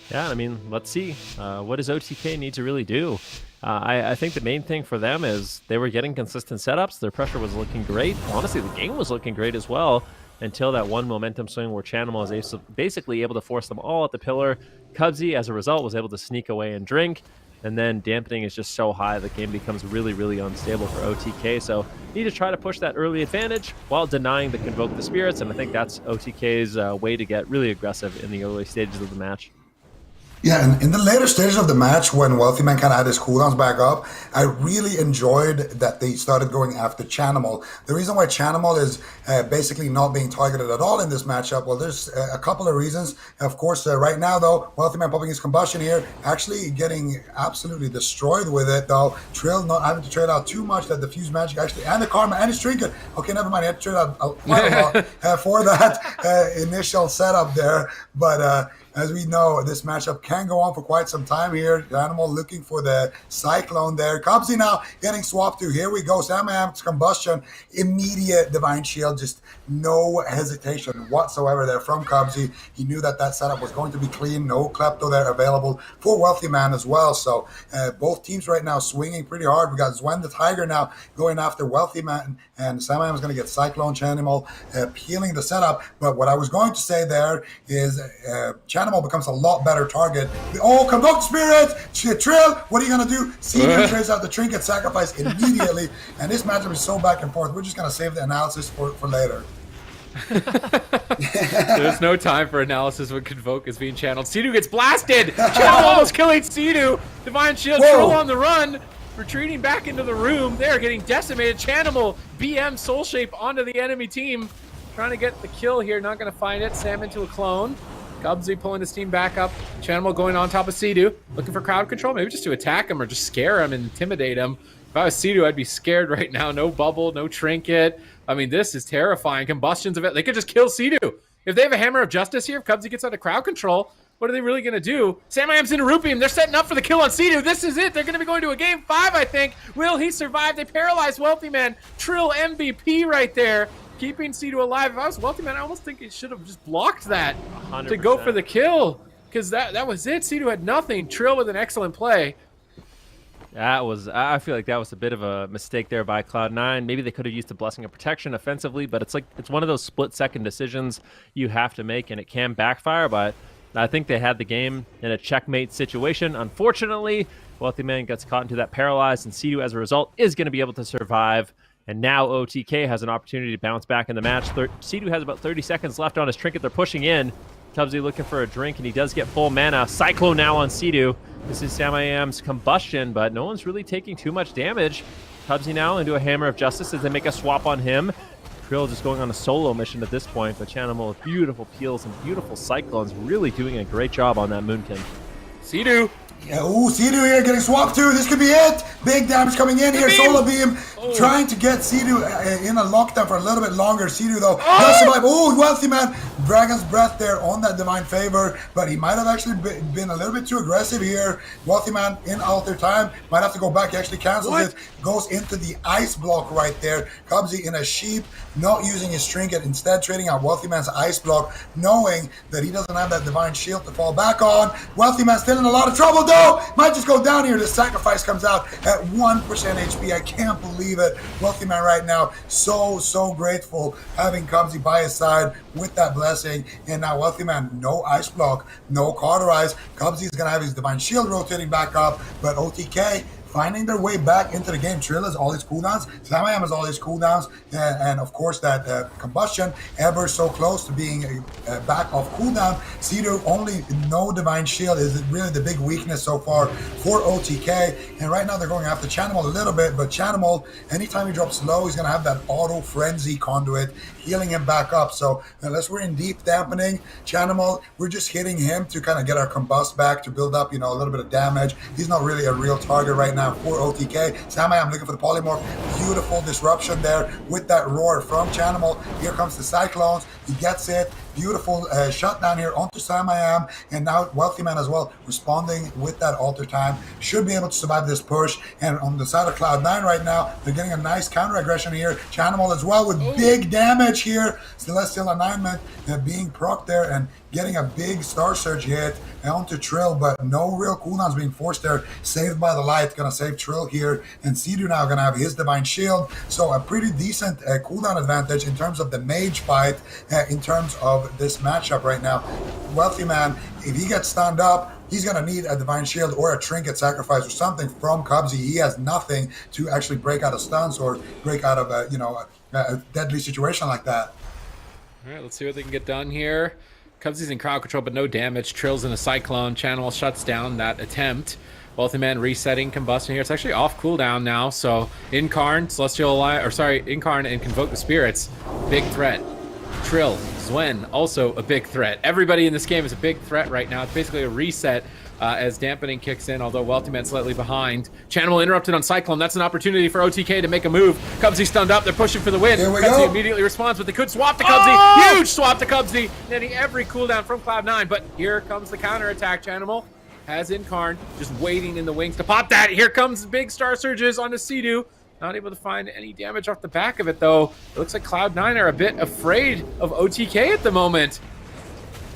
Yeah, I mean, let's see. What does OTK need to really do? I think the main thing for them is they were getting consistent setups. Their pressure was looking great. Honestly, the game was looking great as well until that one momentum swing where Chanimal is basically able to force them all at the pillar. Cubsy, as a result, was able to sneak away and drink. And then dampening is just so high, the game becomes really, really unstable for OTK. So need to try to push that early advantage while denying the Convoke the Spirits. And I think that's OTK's way to get really aggressive in the early stages of the match. Yeah, and in the later stages of the match, when Wealthy Man kind of had his cooldowns back up, I really enjoyed that they started going after Chanimal. The reason why Chanimal is basically not being targeted at all in this matchup, well, there's a couple of reasons. Of course, right now, though, Wealthy Man popping his combustion here, actually getting absolutely destroyed with it, though. Trill not having to trade out too much, that diffuse magic actually, and the karma, and his trinket. Okay, never mind, he had to trade out quite a lot for that initial setup there, but as we know, this matchup can go on for quite some time here. Animal looking for the Cyclone there. Cubsy now getting swapped to. Here we go. Samham's combustion. Immediate Divine Shield. Just no hesitation whatsoever there from Cubsy. He knew that that setup was going to be clean. No Klepto there available for Wealthy Man as well. So both teams right now swinging pretty hard. We got Zwen the Tiger now going after Wealthy Man. And Samham is going to get Cyclone Chanimal peeling the setup. But what I was going to say there is Chanimal becomes a lot better target. Oh, Convoke Spirit! Trill! What are you going to do? Senior trades out the Trinket Sacrifice immediately. And this matchup is so back and forth. We're just going to save the analysis for later. There's no time for analysis when Convoke is being channeled. Sidu gets blasted! Channel almost killing Sidu! Divine Shield, Trill on the run! Retreating back into the room. They're getting decimated. Chanimal, BM Soul Shape onto the enemy team. Trying to get the kill here. Not going to find it. Sam into a clone. Cubsy pulling his team back up. Chanimal going on top of Sidu. Looking for crowd control. Maybe just to attack him or just scare him and intimidate him. If I was Sidu, I'd be scared right now. No bubble, no trinket. I mean, this is terrifying. Combustions of it. They could just kill Sidu. If they have a Hammer of Justice here, if Cubsy gets out of crowd control, What are they really going to do? Samayam's in a Rupium. They're setting up for the kill on Sea-Doo. This is it. They're going to be going to a game 5, I think. Will he survive? They paralyze Wealthy Man. Trill MVP right there, keeping Sea-Doo alive. If I was Wealthy Man, I almost think he should have just blocked that 100%. to go for the kill, because that was it. Sea-Doo had nothing. Trill with an excellent play. I feel like that was a bit of a mistake there by Cloud9. Maybe they could have used the Blessing of Protection offensively, but it's one of those split-second decisions you have to make, and it can backfire. But I think they had the game in a checkmate situation. Unfortunately, Wealthy Man gets caught into that paralyzed, and Sea-Doo, as a result, is going to be able to survive. And now OTK has an opportunity to bounce back in the match. Sea-Doo has about 30 seconds left on his trinket. They're pushing in. Cubsy looking for a drink, and he does get full mana. Cyclone now on Sea-Doo. This is Samayam's combustion, but no one's really taking too much damage. Cubsy now into a Hammer of Justice as they make a swap on him. Trill just going on a solo mission at this point, but Chanimal with beautiful peels and beautiful cyclones, really doing a great job on that Moonkin. Sea-Doo. Yeah, ooh, Sea-Doo here getting swapped too. This could be it. Big damage coming in here. Solar Beam trying to get Sea-Doo in a lockdown for a little bit longer. Sea-Doo though does survive. Oh, Wealthy Man. Dragon's Breath there on that Divine Favor, but he might have actually been a little bit too aggressive here. Wealthy Man in Alter Time. Might have to go back. He actually cancels it. Goes into the Ice Block right there. Cubsy in a Sheep, not using his trinket. Instead trading out Wealthy Man's Ice Block, knowing that he doesn't have that Divine Shield to fall back on. Wealthy Man still in a lot of trouble though. Might just go down here. The sacrifice comes out at 1% HP. I can't believe it. Wealthy Man right now, so grateful having Cubsy by his side with that blessing. And now Wealthy Man, no Ice Block, no Cauterize. Cubsy's gonna have his Divine Shield rotating back up, but OTK finding their way back into the game. Trill has all his cooldowns. Samayam has all his cooldowns. And of course, that combustion, ever so close to being back off cooldown. Sea-Doo only no Divine Shield is really the big weakness so far for OTK. And right now they're going after Chanimal a little bit, but Chanimal, anytime he drops low, he's going to have that auto frenzy conduit healing him back up. So unless we're in deep dampening, Chanimal, we're just hitting him to kind of get our combust back to build up, a little bit of damage. He's not really a real target right now for OTK. Samayam looking for the polymorph. Beautiful disruption there with that roar from Chanimal. Here comes the Cyclones. He gets it. Beautiful shutdown here onto Samayam, and now Wealthy Man as well responding with that Alter Time. Should be able to survive this push. And on the side of Cloud9 right now, they're getting a nice counter aggression here. Chanimal as well with big damage here. Celestial Alignment being proc there and getting a big Star Surge hit onto Trill, but no real cooldowns being forced there. Saved by the Light, gonna save Trill here, and Sea-Doo now gonna have his Divine Shield. So a pretty decent cooldown advantage in terms of the mage fight, in terms of this matchup right now. Wealthy Man, if he gets stunned up, he's going to need a Divine Shield or a Trinket Sacrifice or something from Cubsy. He has nothing to actually break out of stuns or break out of a deadly situation like that. All right, let's see what they can get done here. Cubsy's in crowd control, but no damage. Trill's in a Cyclone. Chanimal shuts down that attempt. Wealthy Man resetting combustion here. It's actually off cooldown now, so Incarn, Incarn and Convoke the Spirits, big threat. Trill, Zwen, also a big threat. Everybody in this game is a big threat right now. It's basically a reset as dampening kicks in, although Wealthy Man slightly behind. Chanimal interrupted on Cyclone. That's an opportunity for OTK to make a move. Cubsy stunned up. They're pushing for the win. Cubsy immediately responds, but they could swap to Cubsy. Huge swap to Cubsy. Netting every cooldown from Cloud9, but here comes the counterattack. Chanimal has Incarn just waiting in the wings to pop that. Here comes big Star Surges onto Sea-Doo. Not able to find any damage off the back of it, though. It looks like Cloud9 are a bit afraid of OTK at the moment.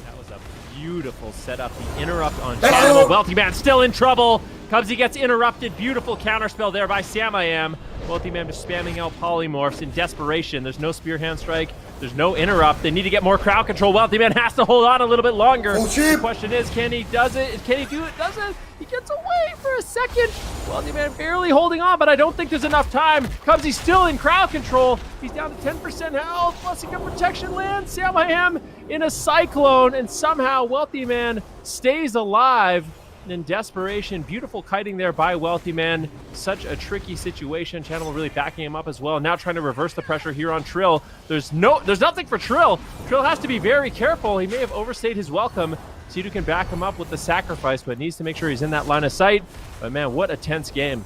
That was a beautiful setup. The interrupt on Chanimal. Wealthy Man still in trouble. Cubsy gets interrupted. Beautiful counterspell there by Samayam. Wealthy Man just spamming out polymorphs in desperation. There's no Spear Hand Strike. There's no interrupt. They need to get more crowd control. Wealthy Man has to hold on a little bit longer. The question is, can he do it? Does it? He gets away for a second. Wealthy Man barely holding on, but I don't think there's enough time. Cubsy's still in crowd control. He's down to 10% health. Blessing of Protection lands. Samayam in a Cyclone, and somehow Wealthy Man stays alive. In desperation, beautiful kiting there by Wealthy Man. Such a tricky situation. Chanimal really backing him up as well. Now trying to reverse the pressure here on Trill. There's nothing for Trill. Trill has to be very careful. He may have overstayed his welcome. Sea-Doo can back him up with the sacrifice, but needs to make sure he's in that line of sight. But man, what a tense game.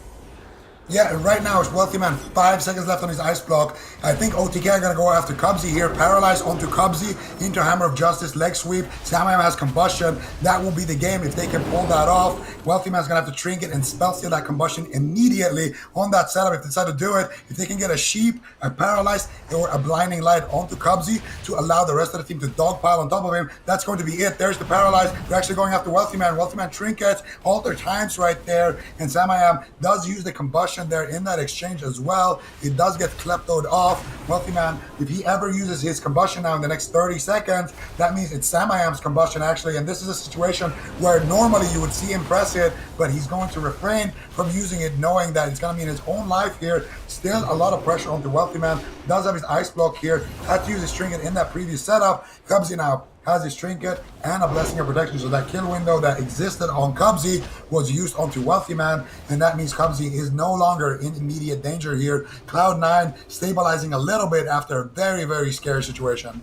Yeah, right now it's Wealthy Man, 5 seconds left on his ice block. I think OTK are going to go after Cubsy here. Paralyze onto Cubsy, into Hammer of Justice, leg sweep. Samayam has Combustion. That will be the game if they can pull that off. Wealthy Man's going to have to Trinket and spell steal that Combustion immediately on that setup if they decide to do it. If they can get a Sheep, a Paralyze, or a Blinding Light onto Cubsy to allow the rest of the team to dogpile on top of him, that's going to be it. There's the Paralyze. They're actually going after Wealthy Man. Wealthy Man trinkets, alter times right there, and Samayam does use the Combustion there in that exchange as well. It does get kleptoed off. Wealthy Man, if he ever uses his Combustion now in the next 30 seconds, that means it's Samayam's Combustion actually, and this is a situation where normally you would see him press it, but he's going to refrain from using it knowing that it's going to be in his own life here. Still a lot of pressure onto Wealthy Man. Does have his ice block here. Had to use his trinket in that previous setup. Cubsy now has his trinket and a Blessing of Protection, so that kill window that existed on Cubsy was used onto Wealthy Man, and that means Cubsy is no longer in immediate danger here. Cloud9 stabilizing a little bit after a very, very scary situation.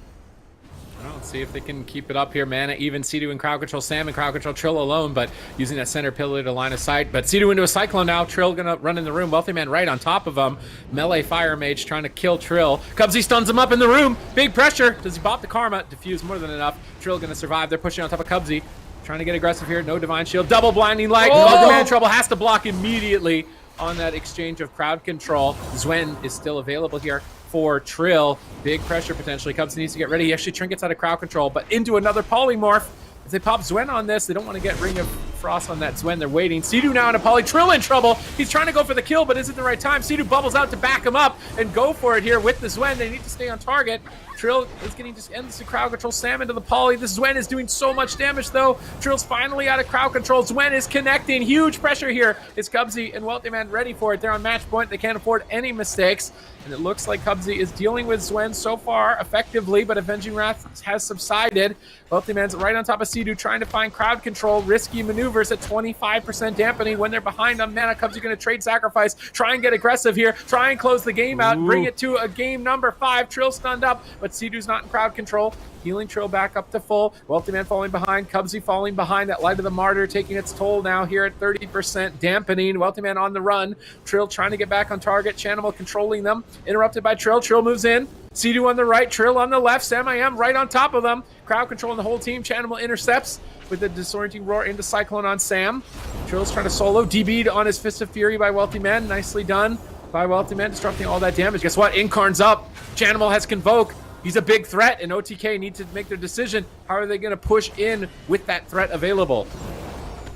Well, let's see if they can keep it up here. Mana, even Sea-Doo in crowd control, Sam in crowd control, Trill alone, but using that center pillar to line of sight. But Sea-Doo into a Cyclone now. Trill gonna run in the room. Wealthy Man right on top of him. Melee Fire Mage trying to kill Trill. Cubsy stuns him up in the room. Big pressure. Does he bop the Karma? Diffuse more than enough. Trill gonna survive. They're pushing on top of Cubsy. Trying to get aggressive here. No Divine Shield. Double Blinding Light. Wealthy Man in trouble. Has to block immediately on that exchange of crowd control. Zwen is still available here for Trill. Big pressure potentially. Cubsy needs to get ready. He actually trinkets out of crowd control, but into another polymorph. If they pop Zwen on this, they don't want to get Ring of Frost on that Zwen. They're waiting. Sea-Doo now in a poly. Trill in trouble. He's trying to go for the kill, but isn't the right time. Sea-Doo bubbles out to back him up and go for it here with the Zwen. They need to stay on target. Trill is getting just endless crowd control. Sam into the poly. The Zwen is doing so much damage, though. Trill's finally out of crowd control. Zwen is connecting. Huge pressure here. It's Cubsy and Wealthy Man ready for it. They're on match point. They can't afford any mistakes. And it looks like Cubsy is dealing with Zwen so far effectively, but Avenging Wrath has subsided. Wealthy Man's right on top of Sea-Doo, trying to find crowd control. Risky maneuvers at 25% dampening when they're behind on mana. Cubsy going to trade sacrifice, try and get aggressive here, try and close the game out, bring it to a game number 5. Trill stunned up, but Sea-Doo's not in crowd control. Healing Trill back up to full. Wealthy Man falling behind. Cubsy falling behind. That Light of the Martyr taking its toll now here at 30% dampening. Wealthy Man on the run. Trill trying to get back on target. Chanimal controlling them. Interrupted by Trill. Trill moves in. Sea-Doo on the right. Trill on the left. Sam-I-Am right on top of them. Crowd controlling the whole team. Chanimal intercepts with the Disorienting Roar into Cyclone on Sam. Trill's trying to solo. DB'd on his Fist of Fury by Wealthy Man. Nicely done by Wealthy Man, disrupting all that damage. Guess what? Incarn's up. Chanimal has Convoke. He's a big threat, and OTK need to make their decision. How are they going to push in with that threat available?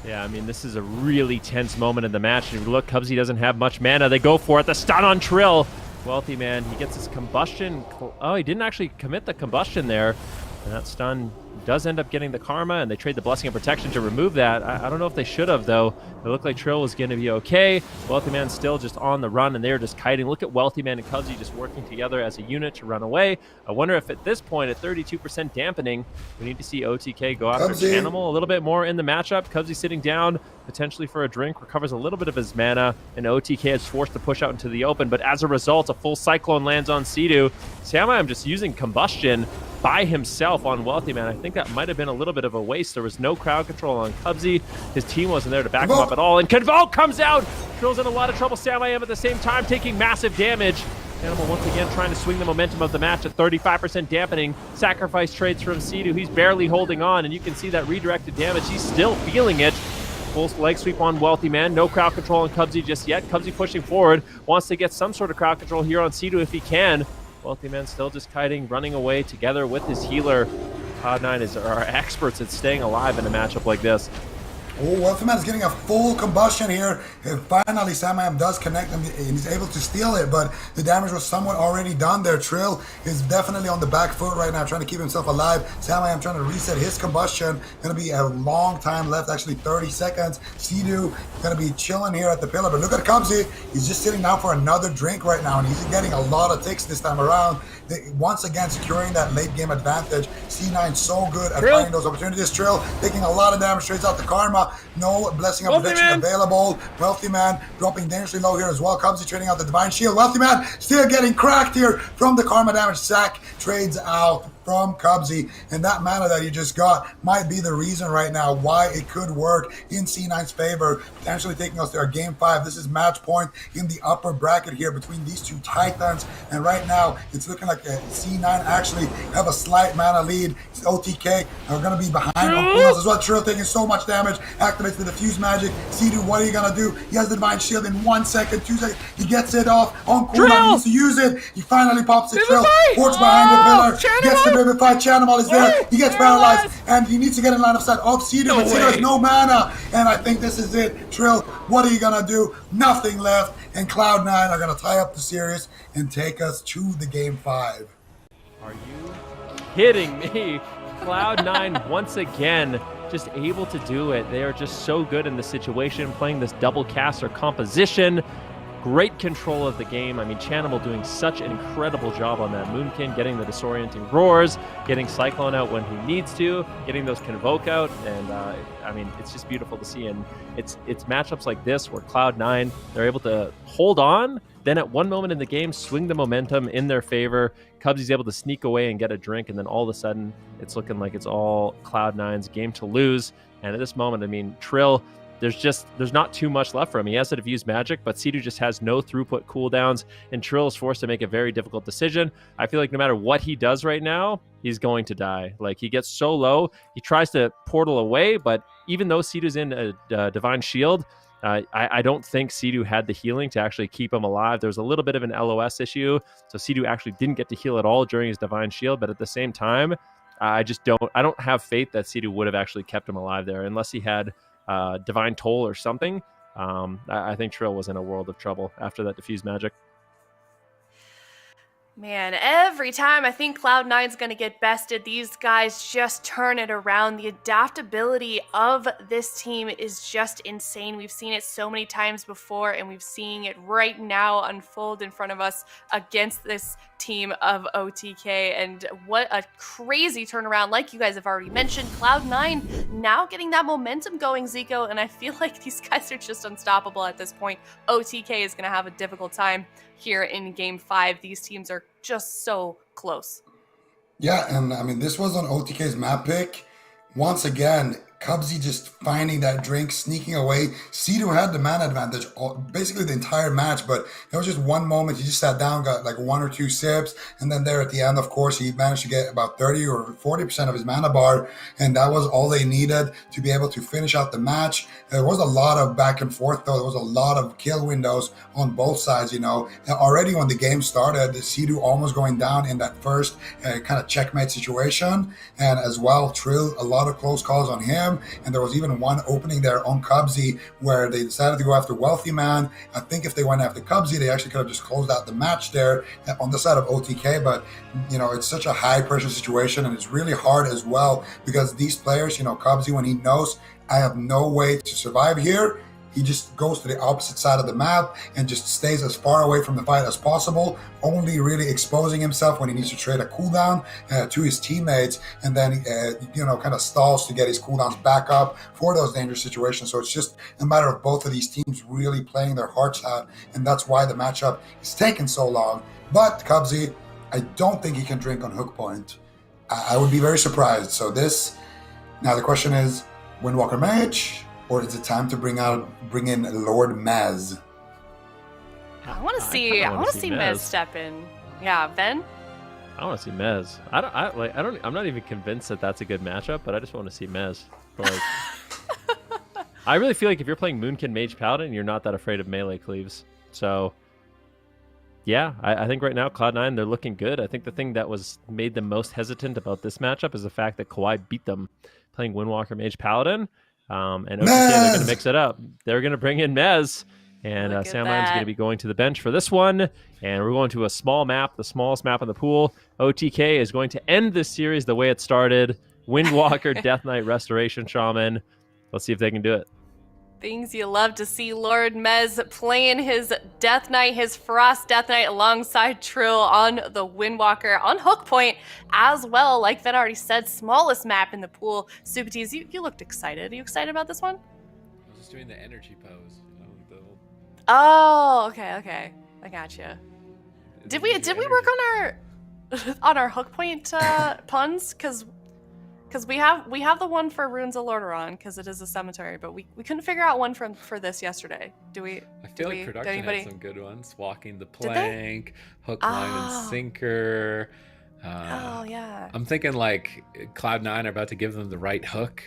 Yeah, I mean, this is a really tense moment in the match. And look, Cubsy doesn't have much mana. They go for it. The stun on Trill. Wealthy Man, he gets his Combustion. Oh, he didn't actually commit the Combustion there. And that stun does end up getting the Karma, and they trade the Blessing of Protection to remove that. I don't know if they should have, though. It looked like Trill was going to be okay. Wealthy Man still just on the run, and they're just kiting. Look at Wealthy Man and Cubsy just working together as a unit to run away. I wonder if at this point, at 32% dampening, we need to see OTK go after Chanimal a little bit more in the matchup. Cubsy sitting down, potentially for a drink, recovers a little bit of his mana, and OTK is forced to push out into the open. But as a result, a full Cyclone lands on Sea-Doo. Sam-I-Am just using Combustion by himself on Wealthy Man. I think that might have been a little bit of a waste. There was no crowd control on Cubsy. His team wasn't there to back him up at all. And Convoke comes out! Trill's in a lot of trouble. Sam-I-Am at the same time taking massive damage. Animal once again trying to swing the momentum of the match at 35% dampening. Sacrifice trades from Sea-Doo. He's barely holding on, and you can see that redirected damage. He's still feeling it. Full leg sweep on Wealthy Man. No crowd control on Cubsy just yet. Cubsy pushing forward. Wants to get some sort of crowd control here on Sea-Doo if he can. Wealthy Man still just kiting, running away together with his healer. Cloud9 are experts at staying alive in a matchup like this. Oh, Wealthy Man is getting a full Combustion here. And finally, Sam-I-Am does connect and he's able to steal it, but the damage was somewhat already done there. Trill is definitely on the back foot right now, trying to keep himself alive. Sam-I-Am trying to reset his Combustion. Going to be a long time left, actually 30 seconds. Sea-Doo going to be chilling here at the pillar, but look at Cubsy. He's just sitting down for another drink right now, and he's getting a lot of ticks this time around. once again securing that late game advantage. C9 so good at finding those opportunities. Trill taking a lot of damage, trades out the Karma. No Blessing of Protection available. Wealthy Man dropping dangerously low here as well. Cubsy trading out the Divine Shield. Wealthy Man still getting cracked here from the Karma damage. Sack trades out from Cubsy, and that mana that you just got might be the reason right now why it could work in C9's favor, potentially taking us to our game 5. This is match point in the upper bracket here between these two titans, and right now it's looking like C9 actually have a slight mana lead. OTK are going to be behind on cooldowns as well. Trill taking so much damage, activates the diffuse magic. Sidu, what are you going to do? He has the Divine Shield in 1 second, 2 seconds. He gets it off on cooldown. He needs to use it. He finally pops it. Trill ports behind the pillar, gets the Vivify. Channel is there. He gets paralyzed, and he needs to get in line of sight of Sidu, but Sidu has no mana, and I think this is it. Trill, what are you going to do? Nothing left, and Cloud9 are going to tie up the series and take us to the game 5. Are you kidding me? Cloud9 once again just able to do it. They are just so good in this situation, playing this double caster composition. Great control of the game. I mean, Chanimal doing such an incredible job on that Moonkin, getting the disorienting roars, getting Cyclone out when he needs to, getting those Convoke out, and I mean, it's just beautiful to see. And it's matchups like this where Cloud9, they're able to hold on, then at one moment in the game, swing the momentum in their favor. Cubsy's able to sneak away and get a drink, and then all of a sudden, it's looking like it's all Cloud9's game to lose. And at this moment, I mean, Trill, there's not too much left for him. He has to diffuse magic, but Sidu just has no throughput cooldowns, and Trill is forced to make a very difficult decision. I feel like no matter what he does right now, he's going to die. Like, he gets so low, he tries to portal away, but even though Sidu's in a Divine Shield, I don't think Sidu had the healing to actually keep him alive. There was a little bit of an LOS issue, so Sidu actually didn't get to heal at all during his Divine Shield, but at the same time, I don't have faith that Sidu would have actually kept him alive there, unless he had Divine Toll or something. I think Trill was in a world of trouble after that diffuse magic. Man, every time I think Cloud9's going to get bested, these guys just turn it around. The adaptability of this team is just insane. We've seen it so many times before, and we've seen it right now unfold in front of us against this team of OTK. And what a crazy turnaround. Like you guys have already mentioned, Cloud9 now getting that momentum going, Zico, and I feel like these guys are just unstoppable at this point. OTK is going to have a difficult time here in game 5. These teams are just so close. Yeah, and I mean, this was on OTK's map pick. Once again, Cubsy just finding that drink, sneaking away. Sidu had the mana advantage basically the entire match, but there was just one moment he just sat down, got like 1 or 2 sips, and then there at the end, of course, he managed to get about 30 or 40% of his mana bar, and that was all they needed to be able to finish out the match. There was a lot of back and forth, though. There was a lot of kill windows on both sides, you know. And already when the game started, Sidu almost going down in that first kind of checkmate situation, and as well, Trill, a lot of close calls on him. And there was even one opening there on Cubsy where they decided to go after Wealthy Man. I think if they went after Cubsy, they actually could have just closed out the match there on the side of OTK. But, you know, it's such a high pressure situation, and it's really hard as well because these players, you know, Cubsy, when he knows I have no way to survive here, he just goes to the opposite side of the map and just stays as far away from the fight as possible, only really exposing himself when he needs to trade a cooldown to his teammates, and then, you know, kind of stalls to get his cooldowns back up for those dangerous situations. So it's just a matter of both of these teams really playing their hearts out, and that's why the matchup is taking so long. But Cubsy, I don't think he can drink on hook point. I would be very surprised. So now the question is, Windwalker Mage, or is it time to bring in Lord Mez? I want to see Mez step in. Yeah, Ben. I want to see Mez. I'm not even convinced that that's a good matchup, but I just want to see Mez. Like, I really feel like if you're playing Moonkin Mage Paladin, you're not that afraid of melee cleaves. So, yeah, I think right now Cloud9, they're looking good. I think the thing that made them most hesitant about this matchup is the fact that Kawhi beat them playing Windwalker Mage Paladin. And OTK, they're going to mix it up. They're going to bring in Mez, and Sam Lamb's going to be going to the bench for this one. And we're going to a small map, the smallest map in the pool. OTK is going to end this series the way it started. Windwalker, Death Knight, Restoration Shaman. Let's see if they can do it. Things you love to see. Lord Mez playing his Death Knight, his Frost Death Knight alongside Trill on the Windwalker on Hook Point as well. Like Ven already said, smallest map in the pool. Supatees, you looked excited. Are you excited about this one? I was just doing the energy pose. You know, the whole... Oh, okay. I gotcha. Did we work on our Hook Point puns? Because we have the one for Runes of Lordaeron because it is a cemetery, but we couldn't figure out one for this yesterday. Do we? I feel like production had some good ones. Walking the plank, hook, line, and sinker. Oh yeah. I'm thinking like Cloud9 are about to give them the right hook.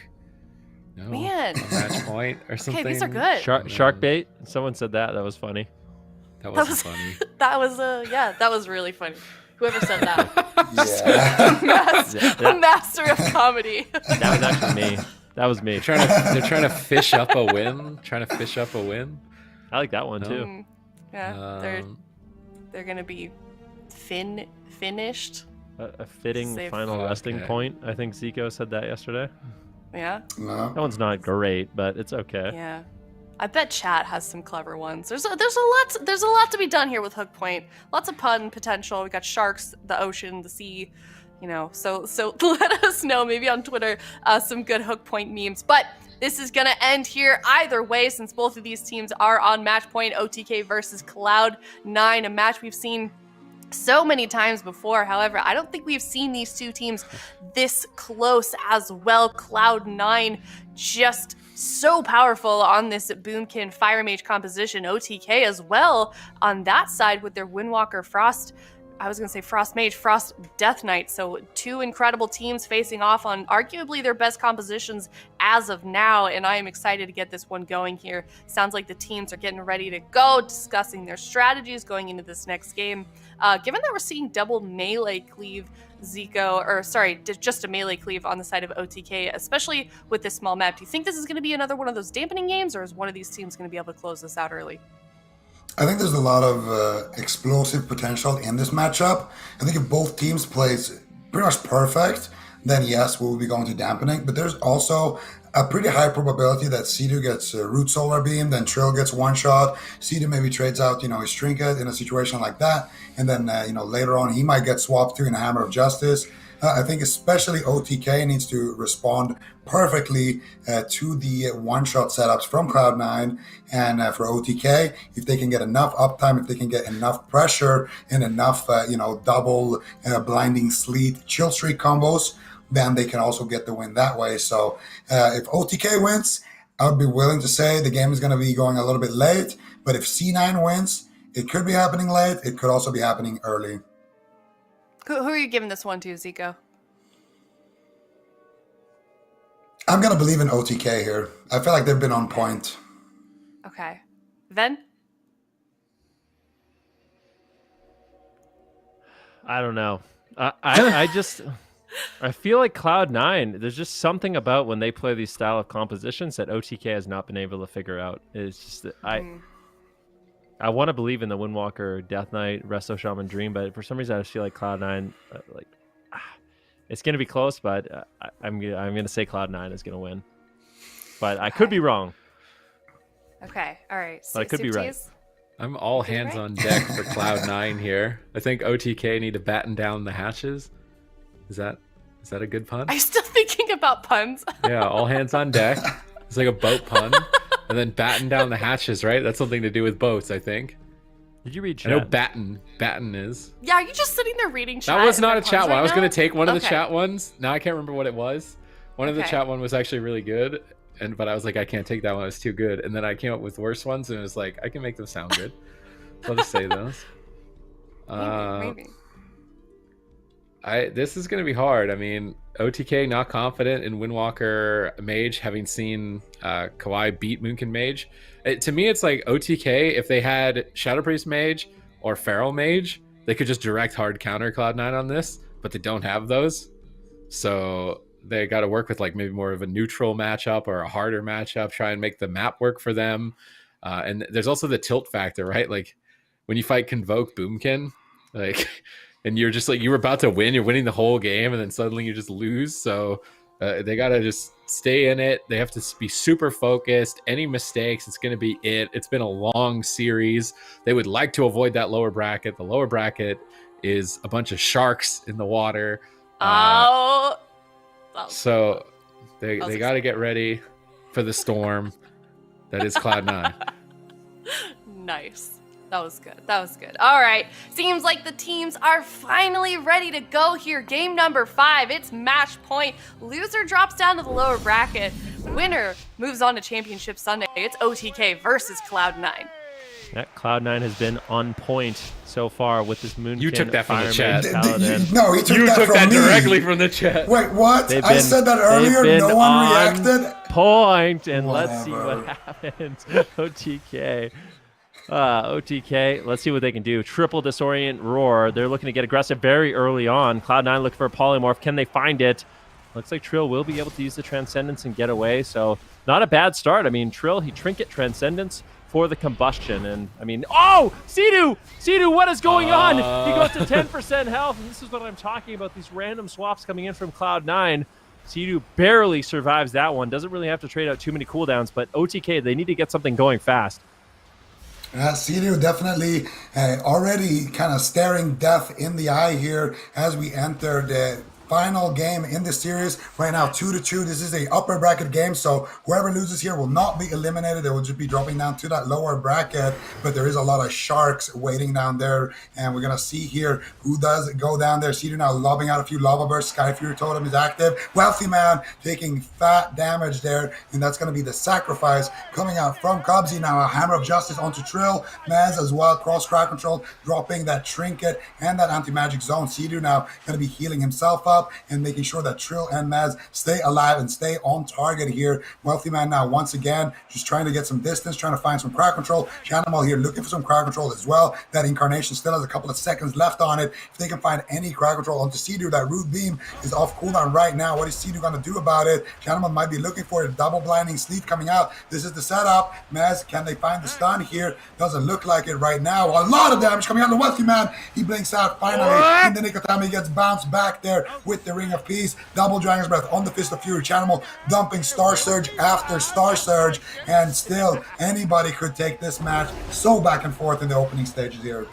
No, Man. a match point or something. Okay, these are good. Shark bait. Someone said that. That was funny. That wasn't funny. That was really funny. Whoever said that. Yeah. A master of comedy. That was actually me. That was me. They're trying to fish up a win. I like that one No. too. Yeah, they're gonna be finished. A fitting Save. final resting Okay. point. I think Zico said that yesterday. Yeah. No. That one's not great, but it's okay. Yeah. I bet chat has some clever ones. There's a lot to be done here with Hook Point. Lots of pun potential. We got sharks, the ocean, the sea, you know. So let us know maybe on Twitter some good Hook Point memes. But this is gonna end here either way since both of these teams are on match point. OTK versus Cloud9, a match we've seen so many times before. However, I don't think we've seen these two teams this close as well. Cloud9 just so powerful on this Boomkin Fire Mage composition. OTK as well on that side with their Windwalker Frost. I was going to say Frost Mage, Frost Death Knight. So two incredible teams facing off on arguably their best compositions as of now. And I am excited to get this one going here. Sounds like the teams are getting ready to go, discussing their strategies going into this next game. Given that we're seeing double melee cleave, just a melee cleave on the side of OTK, especially with this small map, do you think this is going to be another one of those dampening games, or is one of these teams going to be able to close this out early? I think there's a lot of explosive potential in this matchup. I think if both teams plays pretty much perfect, then yes, we will be going to dampening. But there's also a pretty high probability that Cedu gets Root Solar Beam, then Trill gets one shot. Cedu maybe trades out, his Trinket in a situation like that. And then, later on, he might get swapped to in a Hammer of Justice. I think especially OTK needs to respond perfectly to the one-shot setups from Cloud9. And for OTK, if they can get enough uptime, if they can get enough pressure and enough, double blinding sleet chill streak combos, then they can also get the win that way. So if OTK wins, I would be willing to say the game is going to be going a little bit late. But if C9 wins, it could be happening late. It could also be happening early. Who are you giving this one to, Zico? I'm going to believe in OTK here. I feel like they've been on point. Okay. Ven? I don't know. I feel like Cloud9, there's just something about when they play these style of compositions that OTK has not been able to figure out. It's just that I want to believe in the Windwalker, Death Knight, Resto Shaman Dream, but for some reason I just feel like Cloud9, it's going to be close, but I'm going to say Cloud9 is going to win. But I could be wrong. Okay, all right. But I could be right. I'm all hands on deck for Cloud9 here. I think OTK need to batten down the hatches. Is that a good pun? I'm still thinking about puns. Yeah, all hands on deck. It's like a boat pun. And then batten down the hatches, right? That's something to do with boats, I think. Did you read I know chat? batten is. Yeah, are you just sitting there reading chat? That was and not their a puns chat one. right I was now? going to take one of the Okay. chat ones. Now I can't remember what it was. One of the Okay. chat one was actually really good, but I was like, I can't take that one. It's too good. And then I came up with worse ones, and it was like, I can make them sound good. So I'll just say those. Maybe. This is going to be hard. I mean, OTK not confident in Windwalker Mage, having seen Kawhi beat Moonkin Mage. To me, it's like OTK, if they had Shadow Priest Mage or Feral Mage, they could just direct hard counter Cloud9 on this, but they don't have those. So they got to work with like maybe more of a neutral matchup or a harder matchup, try and make the map work for them. And there's also the tilt factor, right? Like when you fight Convoke Boomkin, like, and you're just like, you were about to win, you're winning the whole game, and then suddenly you just lose. So they got to just stay in it. They have to be super focused. Any mistakes, it's going to be it. It's been a long series. They would like to avoid that lower bracket. The lower bracket is a bunch of sharks in the water. So they got to get ready for the storm that is Cloud9. Nice. That was good. That was good. All right. Seems like the teams are finally ready to go here. Game number 5. It's match point. Loser drops down to the lower bracket. Winner moves on to Championship Sunday. It's OTK versus Cloud9. Yeah, Cloud9 has been on point so far with this Moonkin. You took that from the chat. No, he took You that took from that me. directly from the chat. Wait, what? I said that earlier. No one reacted. Point, and let's see Whatever. what happens. OTK. OTK, let's see what they can do. Triple disorient roar. They're looking to get aggressive very early on. Cloud9 looking for a polymorph. Can they find it? Looks like Trill will be able to use the Transcendence and get away. So not a bad start. I mean, Trill, he trinket Transcendence for the combustion. And I mean, oh, Sidhu! Sidhu, what is going on? He goes to 10% health. And this is what I'm talking about. These random swaps coming in from Cloud9. Sidhu barely survives that one. Doesn't really have to trade out too many cooldowns. But OTK, they need to get something going fast. Sidhu definitely already kind of staring death in the eye here as we enter the final game in this series. Right now, 2-2. This is a upper bracket game, so whoever loses here will not be eliminated. They will just be dropping down to that lower bracket, but there is a lot of sharks waiting down there, and we're going to see here who does go down there. Sidhu now lobbing out a few lava bursts. Sky Fury Totem is active. Wealthy Man taking fat damage there, and that's going to be the sacrifice coming out from Cubsy. Now a Hammer of Justice onto Trill. Maz as well, cross crowd control, dropping that trinket and that anti-magic zone. Sidhu now going to be healing himself up and making sure that Trill and Maz stay alive and stay on target here. Wealthy Man now once again just trying to get some distance, trying to find some crowd control. Shanimal here looking for some crowd control as well. That Incarnation still has a couple of seconds left on it. If they can find any crowd control onto Sidhu, that Root Beam is off cooldown right now. What is Sidhu going to do about it? Shanimal might be looking for it. Double blinding sleep coming out. This is the setup. Maz, can they find the stun here? Doesn't look like it right now. A lot of damage coming out of the Wealthy Man. He blinks out finally. In the nick of time, he gets bounced back there with the Ring of Peace. Double Dragon's Breath on the Fist of Fury. Chanimal dumping Star Surge after Star Surge, and still anybody could take this match so back and forth in the opening stages here.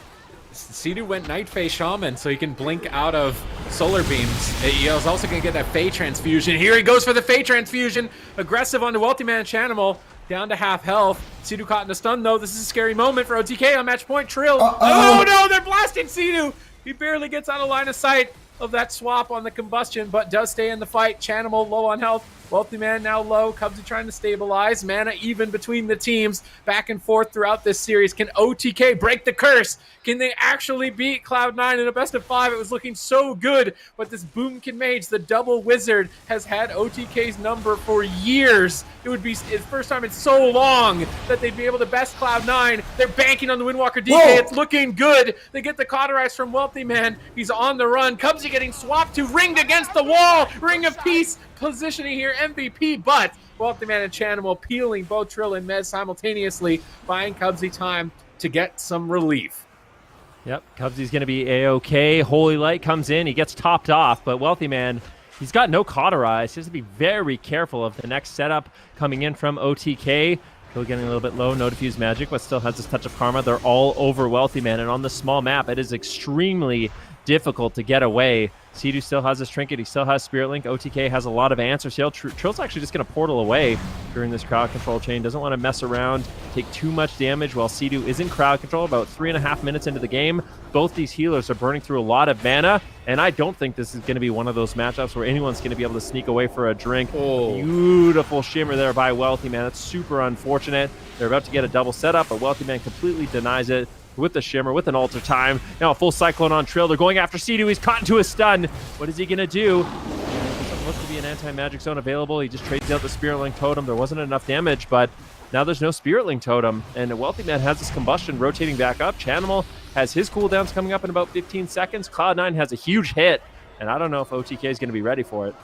Sidhu went Night Fae Shaman so he can blink out of Solar Beams. He was also going to get that Fae Transfusion. Here he goes for the Fae Transfusion. Aggressive on the Wealthy Man Chanimal. Down to half health. Sidhu caught in a stun though. This is a scary moment for OTK on match point. Trill. Oh no, they're blasting Sidhu. He barely gets out of line of sight of that swap on the combustion, but does stay in the fight. Chanimal low on health. Wealthy Man now low. Cubsy trying to stabilize. Mana even between the teams. Back and forth throughout this series. Can OTK break the curse? Can they actually beat Cloud9 in a best of 5? It was looking so good, but this Boomkin Mage, the double wizard, has had OTK's number for years. It would be his first time in so long that they'd be able to best Cloud9. They're banking on the Windwalker DK. Whoa. It's looking good. They get the Cauterize from Wealthy Man. He's on the run. Cubsy getting swapped to, ringed against the wall. Ring of Peace positioning here, MVP, but Wealthy Man and Chanimal peeling both Trill and Mez simultaneously, buying Cubsy time to get some relief. Yep, Cubsy's going to be A-OK. Holy Light comes in. He gets topped off, but Wealthy Man, he's got no Cauterize. He has to be very careful of the next setup coming in from OTK. Still getting a little bit low, no diffuse magic, but still has this touch of karma. They're all over Wealthy Man, and on the small map, it is extremely difficult to get away. Sidhu still has his trinket. He still has Spirit Link. OTK has a lot of answers here. Trill's actually just going to portal away during this crowd control chain. Doesn't want to mess around, take too much damage while Sidhu is in crowd control. About 3.5 minutes into the game, both these healers are burning through a lot of mana, and I don't think this is going to be one of those matchups where anyone's going to be able to sneak away for a drink. Oh. Beautiful shimmer there by Wealthy Man. That's super unfortunate. They're about to get a double setup, but Wealthy Man completely denies it with the shimmer, with an alter time. Now a full cyclone on Trill. They're going after Sidhu. He's caught into a stun. What is he going to do? Doesn't look to be an anti-magic zone available. He just trades out the Spirit Link Totem. There wasn't enough damage, but now there's no Spirit Link Totem, and Wealthy Man has this combustion rotating back up. Chanimal has his cooldowns coming up in about 15 seconds. Cloud9 has a huge hit, and I don't know if OTK is going to be ready for it.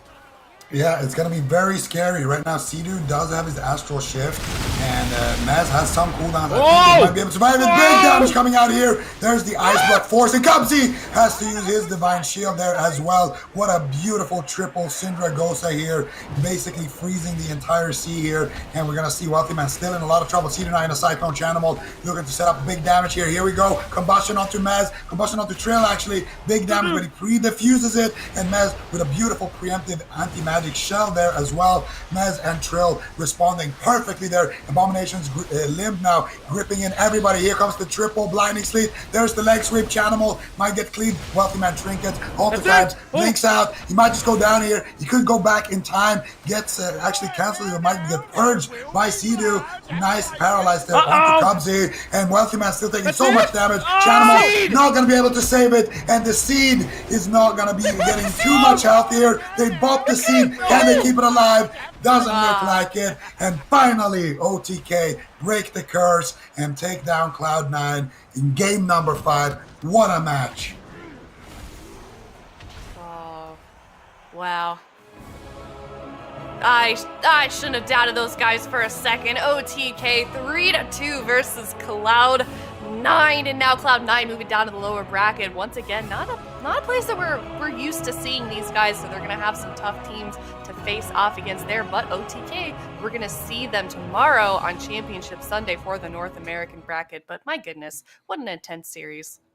Yeah, it's going to be very scary. Right now, Sidhu does have his Astral Shift, And Mez has some cooldowns. I think Whoa! he might be able to survive it. Big damage coming out here. There's the Ice Block Force. And Cubsy has to use his Divine Shield there as well. What a beautiful triple Syndra Gosa here. Basically freezing the entire sea here. And we're going to see Wealthy Man still in a lot of trouble. Cedar9 in a Cyclone Chanimal looking to set up big damage here. Here we go. Combustion onto Mez. Combustion onto Trill actually. Big damage, but he pre-diffuses it. And Mez with a beautiful preemptive anti-magic shell there as well. Mez and Trill responding perfectly there. Abomination's limb now gripping in everybody. Here comes the triple blinding sleep. There's the leg sweep. Chanimal might get cleaned. Wealthy Man trinkets. Alter times. Blinks out. He might just go down here. He could go back in time. Gets actually cancelled. He might get purged by Sea-Doo. Nice paralyzed there onto Cubsy. And Wealthy Man still taking so much damage. Chanimal not going to be able to save it. And the Seed is not going to be getting too much health here. They bop the Seed. Can they keep it alive? Doesn't look like it. And finally, OTK break the curse and take down Cloud9 in game number 5. What a match. Oh, wow. I shouldn't have doubted those guys for a second. OTK 3-2 versus Cloud9, and now Cloud9 moving down to the lower bracket once again. Not a place that we're used to seeing these guys, so they're gonna have some tough teams to face off against there. But OTK, we're gonna see them tomorrow on Championship Sunday for the North American bracket. But my goodness, what an intense series.